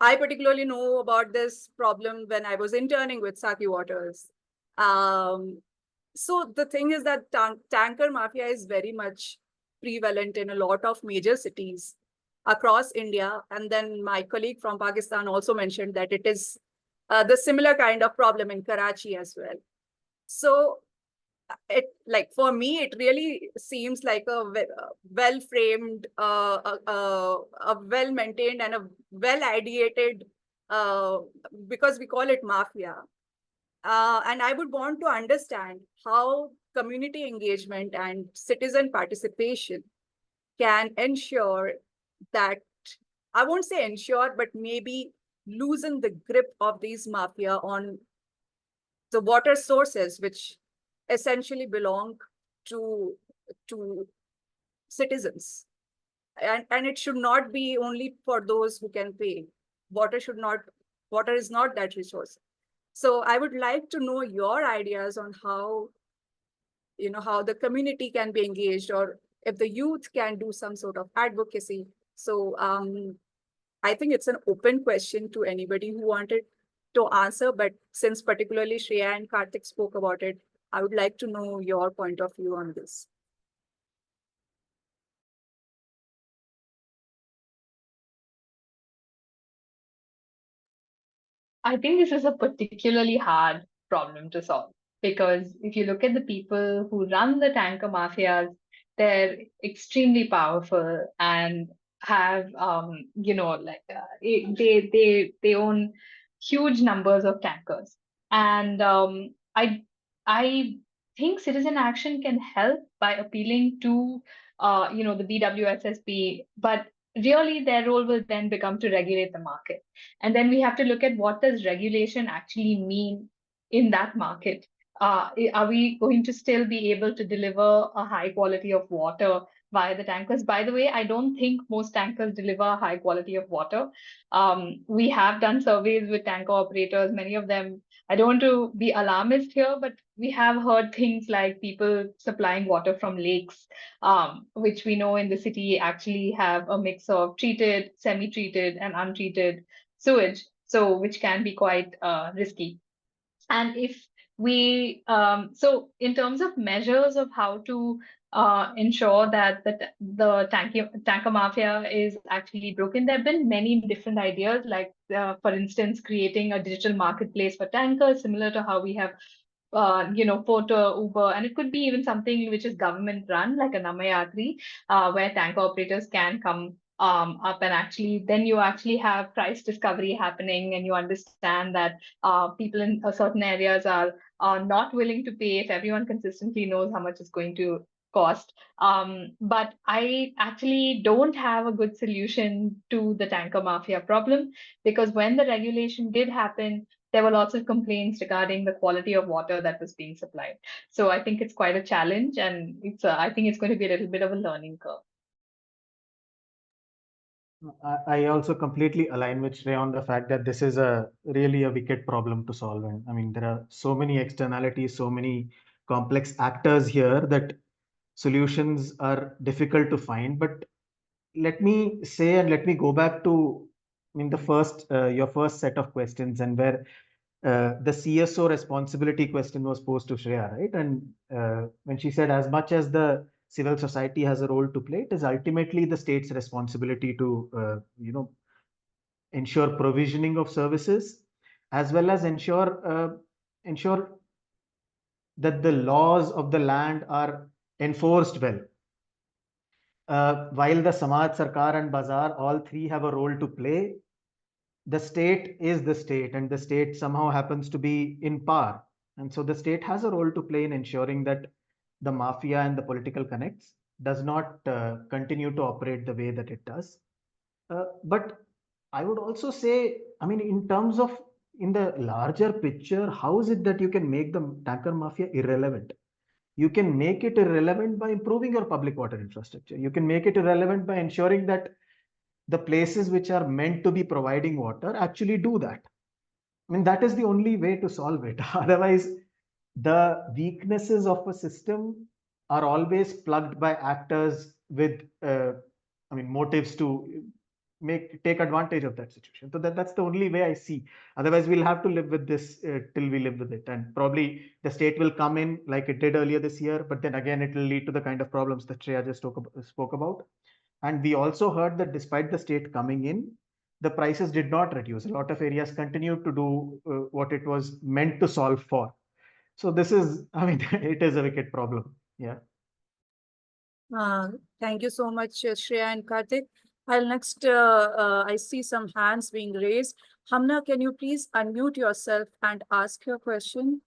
I particularly know about this problem when I was interning with Saki Waters. So the thing is that tanker mafia is very much prevalent in a lot of major cities across India. And then my colleague from Pakistan also mentioned that it is the similar kind of problem in Karachi as well. So for me, it really seems like a well-framed, a well-maintained and a well-ideated, because we call it mafia. And I would want to understand how community engagement and citizen participation can ensure that, I won't say ensure, but maybe loosen the grip of these mafia on the water sources, which essentially belong to citizens. And it should not be only for those who can pay. Water is not that resource. So I would like to know your ideas on how the community can be engaged, or if the youth can do some sort of advocacy. So I think it's an open question to anybody who wanted to answer, but since particularly Shreya and Karthik spoke about it, I would like to know your point of view on this. I think this is a particularly hard problem to solve, because if you look at the people who run the tanker mafias, they're extremely powerful and have they own huge numbers of tankers. And I think citizen action can help by appealing to the BWSSP, but really their role will then become to regulate the market. And then we have to look at what does regulation actually mean in that market. Are we going to still be able to deliver a high quality of water via the tankers? By the way, I don't think most tankers deliver high quality of water. We have done surveys with tanker operators. Many of them, I don't want to be alarmist here, but we have heard things like people supplying water from lakes, which we know in the city actually have a mix of treated, semi-treated, and untreated sewage, so which can be quite risky. And if we so in terms of measures of how to ensure that the tanker mafia is actually broken, there have been many different ideas, like for instance creating a digital marketplace for tankers, similar to how we have Porter, Uber, and it could be even something which is government run, like a Namayatri, where tanker operators can come up, and actually then you actually have price discovery happening, and you understand that people in certain areas are not willing to pay if everyone consistently knows how much it's going to cost. But I actually don't have a good solution to the tanker mafia problem, because when the regulation did happen, there were lots of complaints regarding the quality of water that was being supplied. So I think it's quite a challenge, and I think it's going to be a little bit of a learning curve. I also completely align with Shreya on the fact that this is really a wicked problem to solve. And I mean, there are so many externalities, so many complex actors here that solutions are difficult to find. But let me say, and let me go back to, I mean, the first, your first set of questions, and where the CSO responsibility question was posed to Shreya, right? And when she said, as much as the civil society has a role to play, it is ultimately the state's responsibility to, ensure provisioning of services, as well as ensure that the laws of the land are enforced well. While the Samaj, Sarkar, and Bazaar, all three have a role to play, the state is the state, and the state somehow happens to be in power. And so the state has a role to play in ensuring that the mafia and the political connects does not continue to operate the way that it does. But I would also say, I mean, in terms of in the larger picture, how is it that you can make the tanker mafia irrelevant? You can make it irrelevant by improving your public water infrastructure. You can make it irrelevant by ensuring that the places which are meant to be providing water actually do that. I mean, that is the only way to solve it. Otherwise, the weaknesses of a system are always plugged by actors with, I mean, motives to take advantage of that situation. So that's the only way I see. Otherwise, we'll have to live with this till we live with it, and probably the state will come in like it did earlier this year. But then again, it will lead to the kind of problems that Shreya just spoke about. And we also heard that despite the state coming in, the prices did not reduce. A lot of areas continued to do what it was meant to solve for. So this is, I mean, it is a wicked problem. Yeah. Thank you so much, Shreya and Karthik. I'll next, I see some hands being raised. Hamna, can you please unmute yourself and ask your question?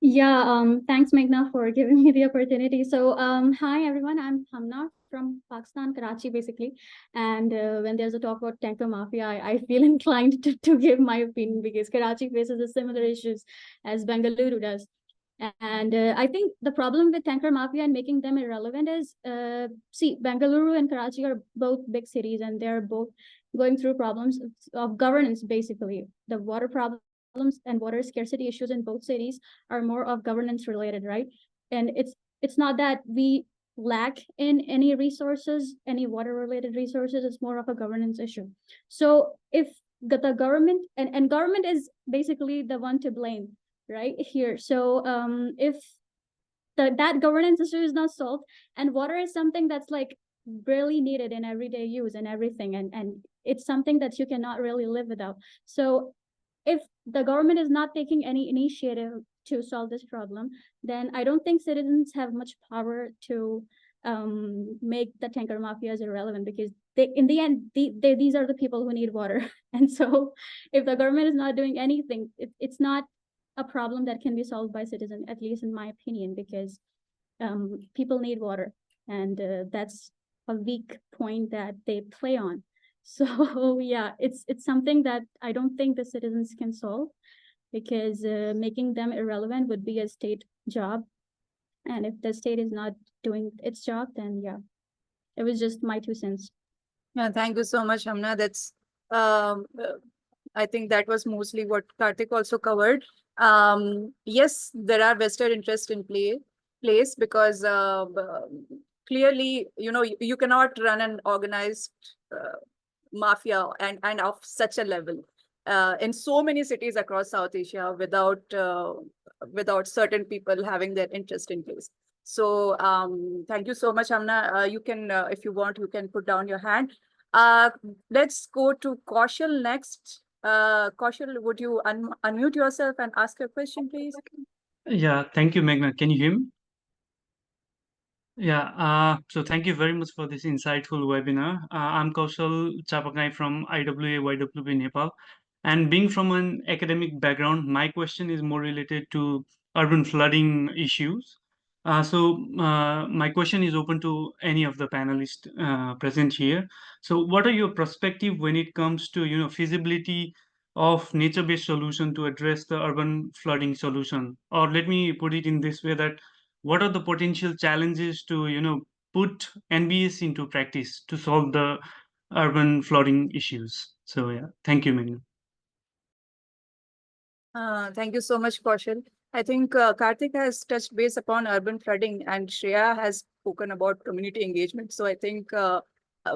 Yeah, thanks, Meghna, for giving me the opportunity. So, hi, everyone. I'm Hamna from Pakistan, Karachi, basically. And when there's a talk about tanker mafia, I feel inclined to give my opinion because Karachi faces the similar issues as Bengaluru does. And I think the problem with tanker mafia and making them irrelevant is, see, Bengaluru and Karachi are both big cities, and they're both going through problems of governance, basically. The water problems and water scarcity issues in both cities are more of governance related, right? And it's not that we lack in any resources, any water related resources. It's more of a governance issue. So if the government and government is basically the one to blame right here. So if that governance issue is not solved, and water is something that's like really needed in everyday use and everything, and it's something that you cannot really live without. So if the government is not taking any initiative to solve this problem, then I don't think citizens have much power to make the tanker mafias irrelevant, because they, in the end, these are the people who need water. And so if the government is not doing anything, it's not a problem that can be solved by citizens, at least in my opinion, because people need water, and that's a weak point that they play on. So yeah, it's something that I don't think the citizens can solve, because making them irrelevant would be a state job. And if the state is not doing its job, then yeah, it was just my 2 cents. Yeah, thank you so much, Hamna. That's, I think that was mostly what Karthik also covered. Yes, there are vested interest in place because clearly, you cannot run an organized mafia and of such a level in so many cities across South Asia without certain people having their interest in place. So thank you so much, Hamna. You can, if you want, you can put down your hand. Let's go to Kaushal next. Kaushal, would you unmute yourself and ask your question, please? Yeah, thank you, Meghna. Can you hear me? Yeah, so thank you very much for this insightful webinar. I'm Kaushal Chapakai from IWA YWB Nepal. And being from an academic background, my question is more related to urban flooding issues. My question is open to any of the panelists present here. So what are your perspective when it comes to, feasibility of nature-based solution to address the urban flooding solution? Or let me put it in this way, that what are the potential challenges to put NBS into practice to solve the urban flooding issues? So yeah, thank you, Meghna. Thank you so much, Kaushal. I think Karthik has touched base upon urban flooding and Shreya has spoken about community engagement. So I think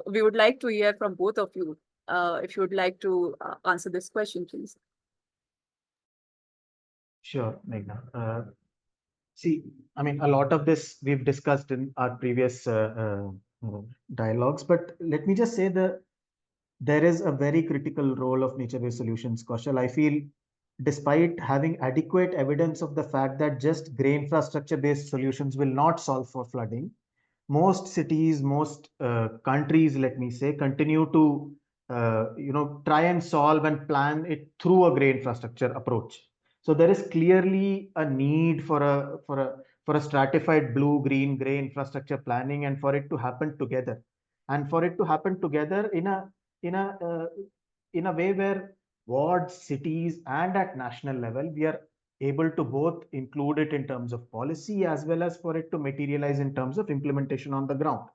we would like to hear from both of you. If you would like to answer this question, please. Sure, Meghna. See, I mean, a lot of this we've discussed in our previous dialogues, but let me just say there is a very critical role of nature-based solutions, Kaushal. I feel despite having adequate evidence of the fact that just grey infrastructure-based solutions will not solve for flooding, most cities, most countries, let me say, continue to try and solve and plan it through a grey infrastructure approach. So there is clearly a need for a stratified blue, green, grey infrastructure planning, and for it to happen together, and for it to happen together in a uh, in a way where wards, cities, and at national level we are able to both include it in terms of policy as well as for it to materialize in terms of implementation on the ground.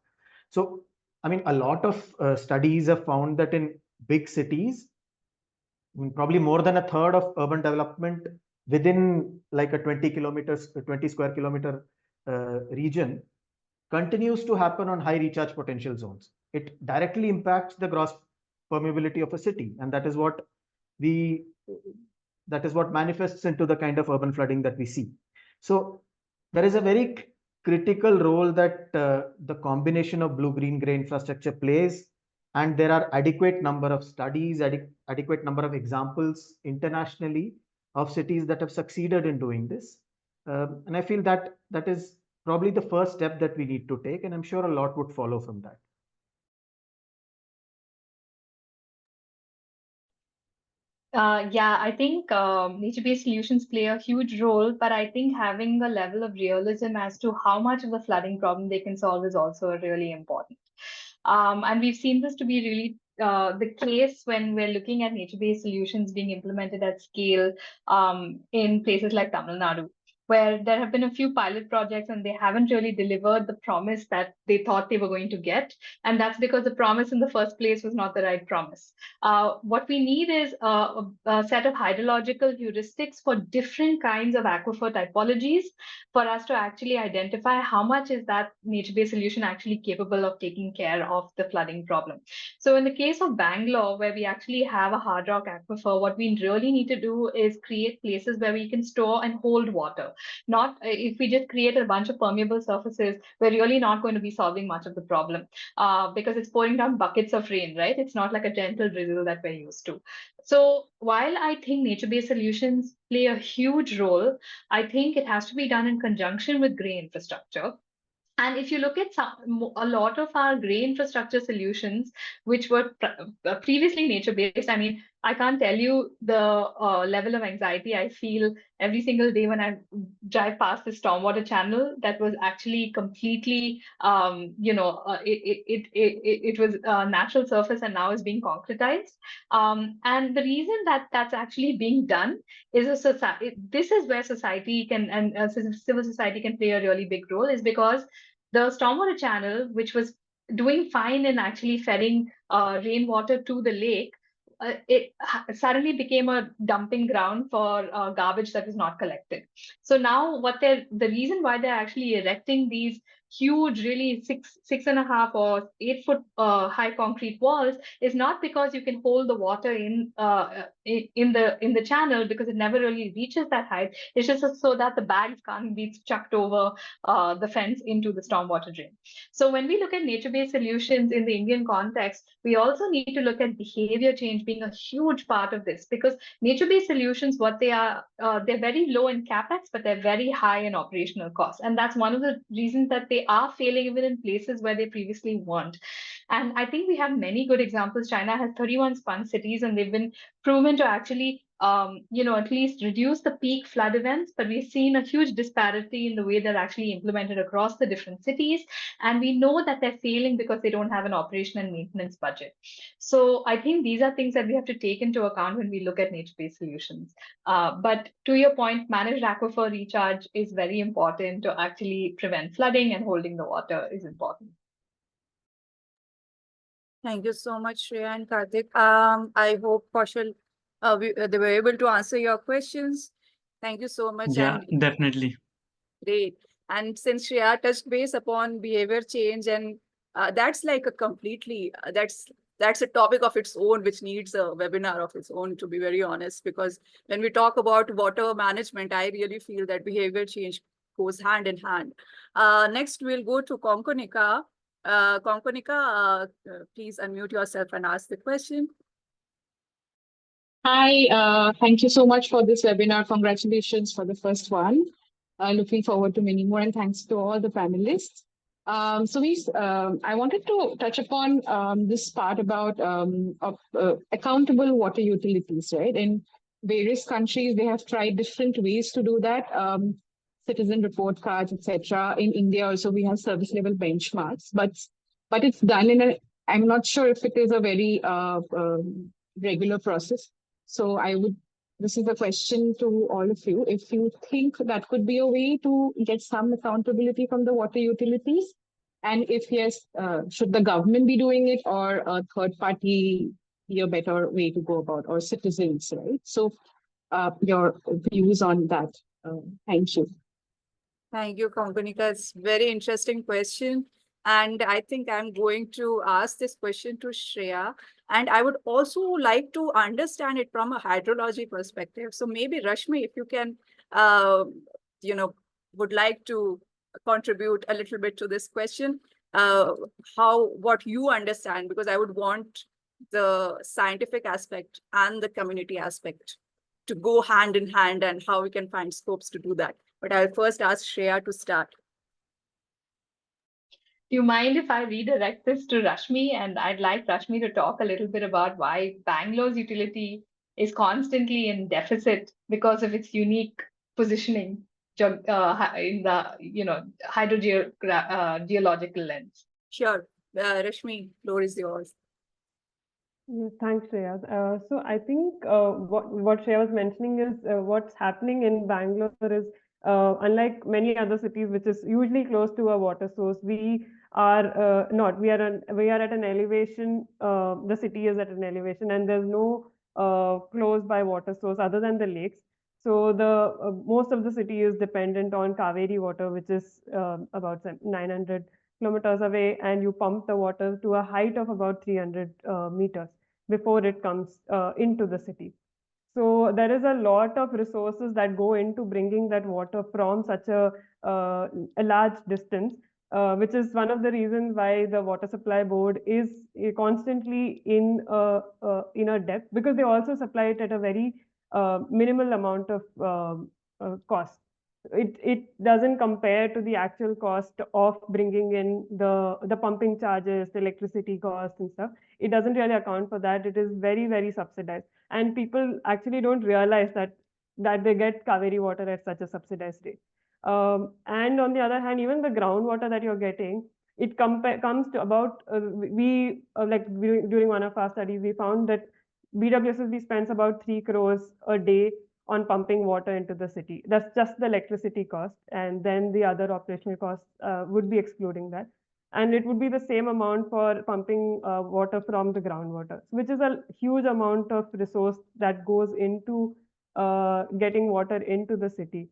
So, I mean, a lot of studies have found that in big cities, I mean, probably more than a third of urban development within like a 20 square kilometer region continues to happen on high recharge potential zones. It directly impacts the gross permeability of a city, and we that is what manifests into the kind of urban flooding that we see. So there is a very critical role that the combination of blue, green, grey infrastructure plays, and there are adequate number of studies, adequate number of examples internationally of cities that have succeeded in doing this. And I feel that that is probably the first step that we need to take, and I'm sure a lot would follow from that. Yeah, I think nature-based solutions play a huge role, but I think having a level of realism as to how much of the flooding problem they can solve is also really important. And we've seen this to be really the case when we're looking at nature-based solutions being implemented at scale in places like Tamil Nadu, where there have been a few pilot projects and they haven't really delivered the promise that they thought they were going to get. And that's because the promise in the first place was not the right promise. What we need is a set of hydrological heuristics for different kinds of aquifer typologies for us to actually identify how much is that nature-based solution actually capable of taking care of the flooding problem. So in the case of Bangalore, where we actually have a hard rock aquifer, what we really need to do is create places where we can store and hold water. Not if we just create a bunch of permeable surfaces, we're really not going to be solving much of the problem because it's pouring down buckets of rain, right? It's not like a gentle drizzle that we're used to. So while I think nature-based solutions play a huge role, I think it has to be done in conjunction with grey infrastructure. And if you look at a lot of our grey infrastructure solutions, which were previously nature-based, I mean, I can't tell you the level of anxiety I feel every single day when I drive past the stormwater channel that was actually completely, it was a natural surface and now is being concretized. And the reason that that's actually being done is this is where society can and civil society can play a really big role, is because the stormwater channel, which was doing fine in actually ferrying rainwater to the lake, it suddenly became a dumping ground for garbage that was not collected. So now the reason why they're actually erecting these huge, really 6.5 or 8 foot high concrete walls is not because you can hold the water in the channel, because it never really reaches that height. It's just so that the bags can't be chucked over the fence into the stormwater drain. So when we look at nature-based solutions in the Indian context, we also need to look at behavior change being a huge part of this, because nature-based solutions, what they are, they're very low in capex, but they're very high in operational costs. And that's one of the reasons that they are failing even in places where they previously weren't. And I think we have many good examples. China has 31 sponge cities, and they've been proven to actually at least reduce the peak flood events, but we've seen a huge disparity in the way they're actually implemented across the different cities. And we know that they're failing because they don't have an operation and maintenance budget. So I think these are things that we have to take into account when we look at nature-based solutions. But to your point, managed aquifer recharge is very important to actually prevent flooding, and holding the water is important. Thank you so much, Shreya and Karthik. I hope, Kaushal, they were able to answer your questions. Thank you so much. Yeah, And definitely. great. And since Shreya touched base upon behavior change, and that's like a completely that's a topic of its own, which needs a webinar of its own, to be very honest. Because when we talk about water management, I really feel that behavior change goes hand in hand. Next, we'll go to Konkonika. Konkonika, please unmute yourself and ask the question. Hi, thank you so much for this webinar. Congratulations for the first one. Looking forward to many more, and thanks to all the panelists. I wanted to touch upon this part about accountable water utilities, right? In various countries, they have tried different ways to do that. Citizen report cards, etc. In India, also we have service level benchmarks, but it's done in a. I'm not sure if it is a very regular process. So this is a question to all of you. If you think that could be a way to get some accountability from the water utilities, and if yes, should the government be doing it, or a third party be a better way to go about, or citizens, right? So your views on that. Thank you. Thank you, Konkonika. It's very interesting question. And I think I'm going to ask this question to Shreya. And I would also like to understand it from a hydrology perspective. So maybe Rashmi, if you can, would like to contribute a little bit to this question, what you understand, because I would want the scientific aspect and the community aspect to go hand in hand, and how we can find scopes to do that. But I'll first ask Shreya to start. Do you mind if I redirect this to Rashmi? And I'd like Rashmi to talk a little bit about why Bangalore's utility is constantly in deficit because of its unique positioning in the hydrogeological lens. Sure. Rashmi, floor is yours. Yes, thanks, Shreya. So I think what Shreya was mentioning is what's happening in Bangalore is unlike many other cities, which is usually close to a water source, we are not. We are at an elevation. The city is at an elevation, and there's no close by water source other than the lakes. So the most of the city is dependent on Kaveri water, which is about 900 kilometers away, and you pump the water to a height of about 300 meters before it comes into the city. So there is a lot of resources that go into bringing that water from such a large distance, which is one of the reasons why the Water Supply Board is constantly in a depth, because they also supply it at a very minimal amount of cost. It doesn't compare to the actual cost of bringing in the pumping charges, the electricity cost and stuff. It doesn't really account for that. It is very, very subsidized. And people actually don't realize that they get Kaveri water at such a subsidized rate. And on the other hand, even the groundwater that you're getting, it comes to about, during one of our studies, we found that BWSSB spends about 3 crores a day on pumping water into the city. That's just the electricity cost, and then the other operational costs would be excluding that. And it would be the same amount for pumping water from the groundwater, which is a huge amount of resource that goes into getting water into the city.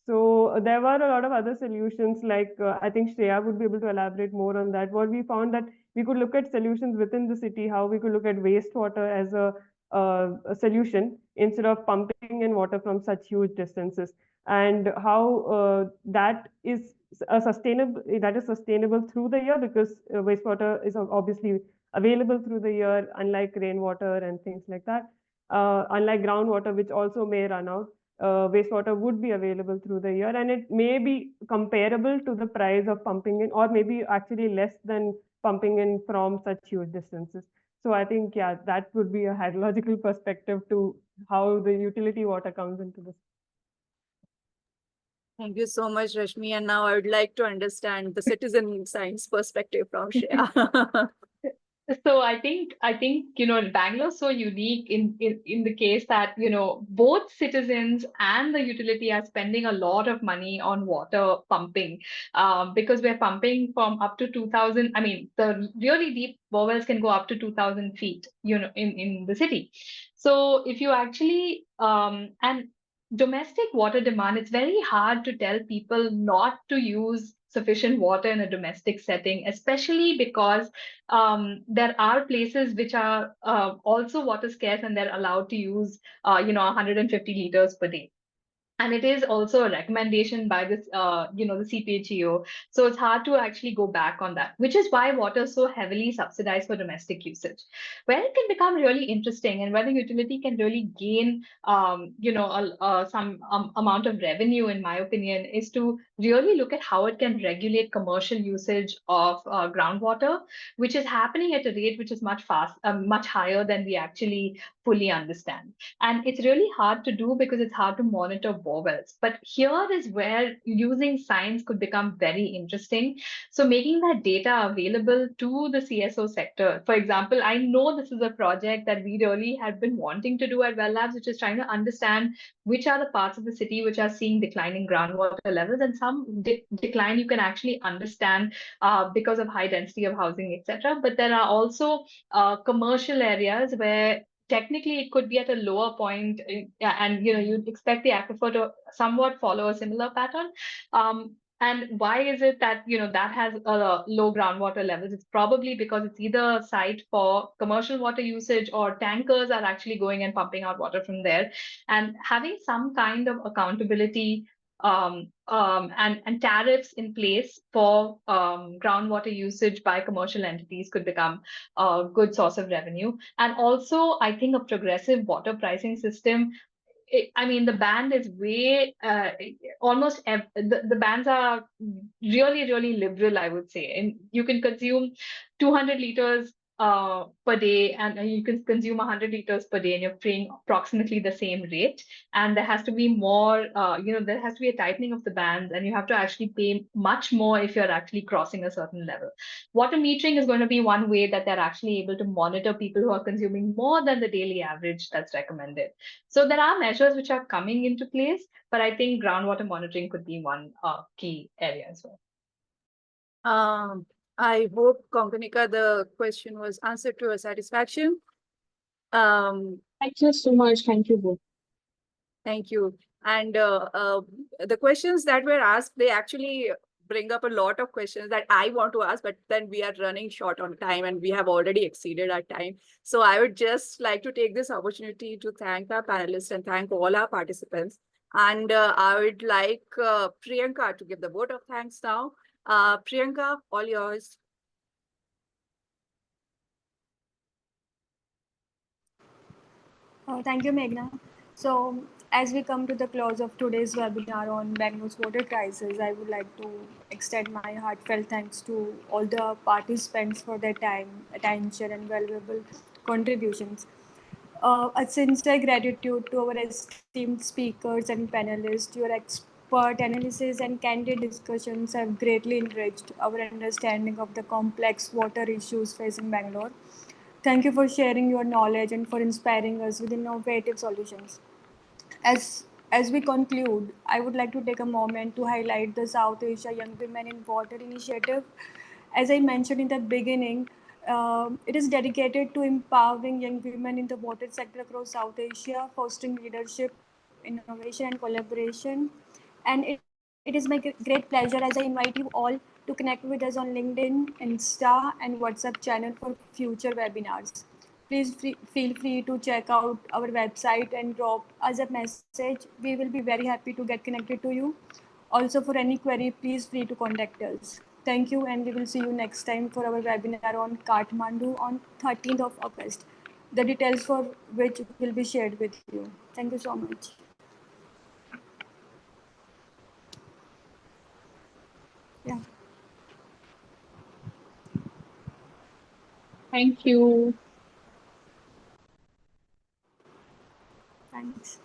So there were a lot of other solutions, like I think Shreya would be able to elaborate more on that. What we found that we could look at solutions within the city, how we could look at wastewater as a solution instead of pumping in water from such huge distances, and how that is sustainable through the year, because wastewater is obviously available through the year, unlike rainwater and things like that. Unlike groundwater, which also may run out, wastewater would be available through the year, and it may be comparable to the price of pumping in, or maybe actually less than pumping in from such huge distances. So I think, yeah, that would be a hydrological perspective to how the utility water comes into this. Thank you so much, Rashmi. And now I would like to understand the citizen science perspective from Shreya. So I think Bangalore's so unique in the case that both citizens and the utility are spending a lot of money on water pumping, because we're pumping from up to 2,000. I mean, the really deep borewells can go up to 2,000 feet, in the city. So if you actually and domestic water demand, it's very hard to tell people not to use sufficient water in a domestic setting, especially because there are places which are also water scarce and they're allowed to use 150 liters per day. And it is also a recommendation by this, the CPHEO. So it's hard to actually go back on that, which is why water is so heavily subsidized for domestic usage. Where it can become really interesting and where the utility can really gain, some amount of revenue, in my opinion, is to really look at how it can regulate commercial usage of groundwater, which is happening at a rate which is much higher than we actually fully understand. And it's really hard to do because it's hard to monitor bore wells. But here is where using science could become very interesting. So making that data available to the CSO sector. For example, I know this is a project that we really had been wanting to do at Well Labs, which is trying to understand which are the parts of the city which are seeing declining groundwater levels, and some decline you can actually understand because of high density of housing, etc. But there are also commercial areas where technically it could be at a lower point, and you'd expect the aquifer to somewhat follow a similar pattern. And why is it that that has low groundwater levels? It's probably because it's either a site for commercial water usage or tankers are actually going and pumping out water from there. And having some kind of accountability and tariffs in place for groundwater usage by commercial entities could become a good source of revenue. And also, I think a progressive water pricing system. The band is way the bands are really, really liberal, I would say. And you can consume 200 liters per day, and you can consume 100 liters per day, and you're paying approximately the same rate. And there has to be more, there has to be a tightening of the bands, and you have to actually pay much more if you're actually crossing a certain level. Water metering is going to be one way that they're actually able to monitor people who are consuming more than the daily average that's recommended. So there are measures which are coming into place, but I think groundwater monitoring could be one key area as well. I hope, Konkanika, the question was answered to your satisfaction. Thank you so much. Thank you both. Thank you. And the questions that were asked, they actually bring up a lot of questions that I want to ask, but then we are running short on time and we have already exceeded our time. So I would just like to take this opportunity to thank our panelists and thank all our participants. And I would like Priyanka to give the vote of thanks now. Priyanka, all yours. Thank you, Meghna. So, as we come to the close of today's webinar on Bangalore water crisis, I would like to extend my heartfelt thanks to all the participants for their time, attention, and valuable contributions. A sincere gratitude to our esteemed speakers and panelists. Your expert analysis and candid discussions have greatly enriched our understanding of the complex water issues facing Bangalore. Thank you for sharing your knowledge and for inspiring us with innovative solutions. As we conclude, I would like to take a moment to highlight the South Asia Young Women in Water initiative. As I mentioned in the beginning, it is dedicated to empowering young women in the water sector across South Asia, fostering leadership, innovation, and collaboration. And it is my great pleasure as I invite you all to connect with us on LinkedIn, Insta, and WhatsApp channel for future webinars. Please feel free to check out our website and drop us a message. We will be very happy to get connected to you. Also, for any query, please free to contact us. Thank you, and we will see you next time for our webinar on Kathmandu on 13th of August. The details for which will be shared with you. Thank you so much. Yeah. Thank you. Thanks.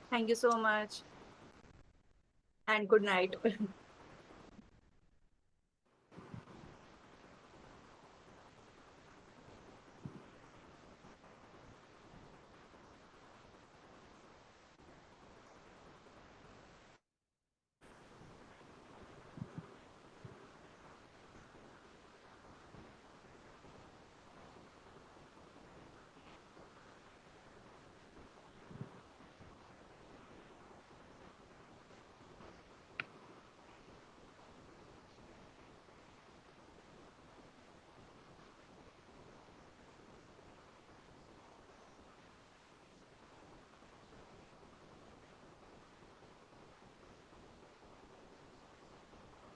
Thank you so much. And good night.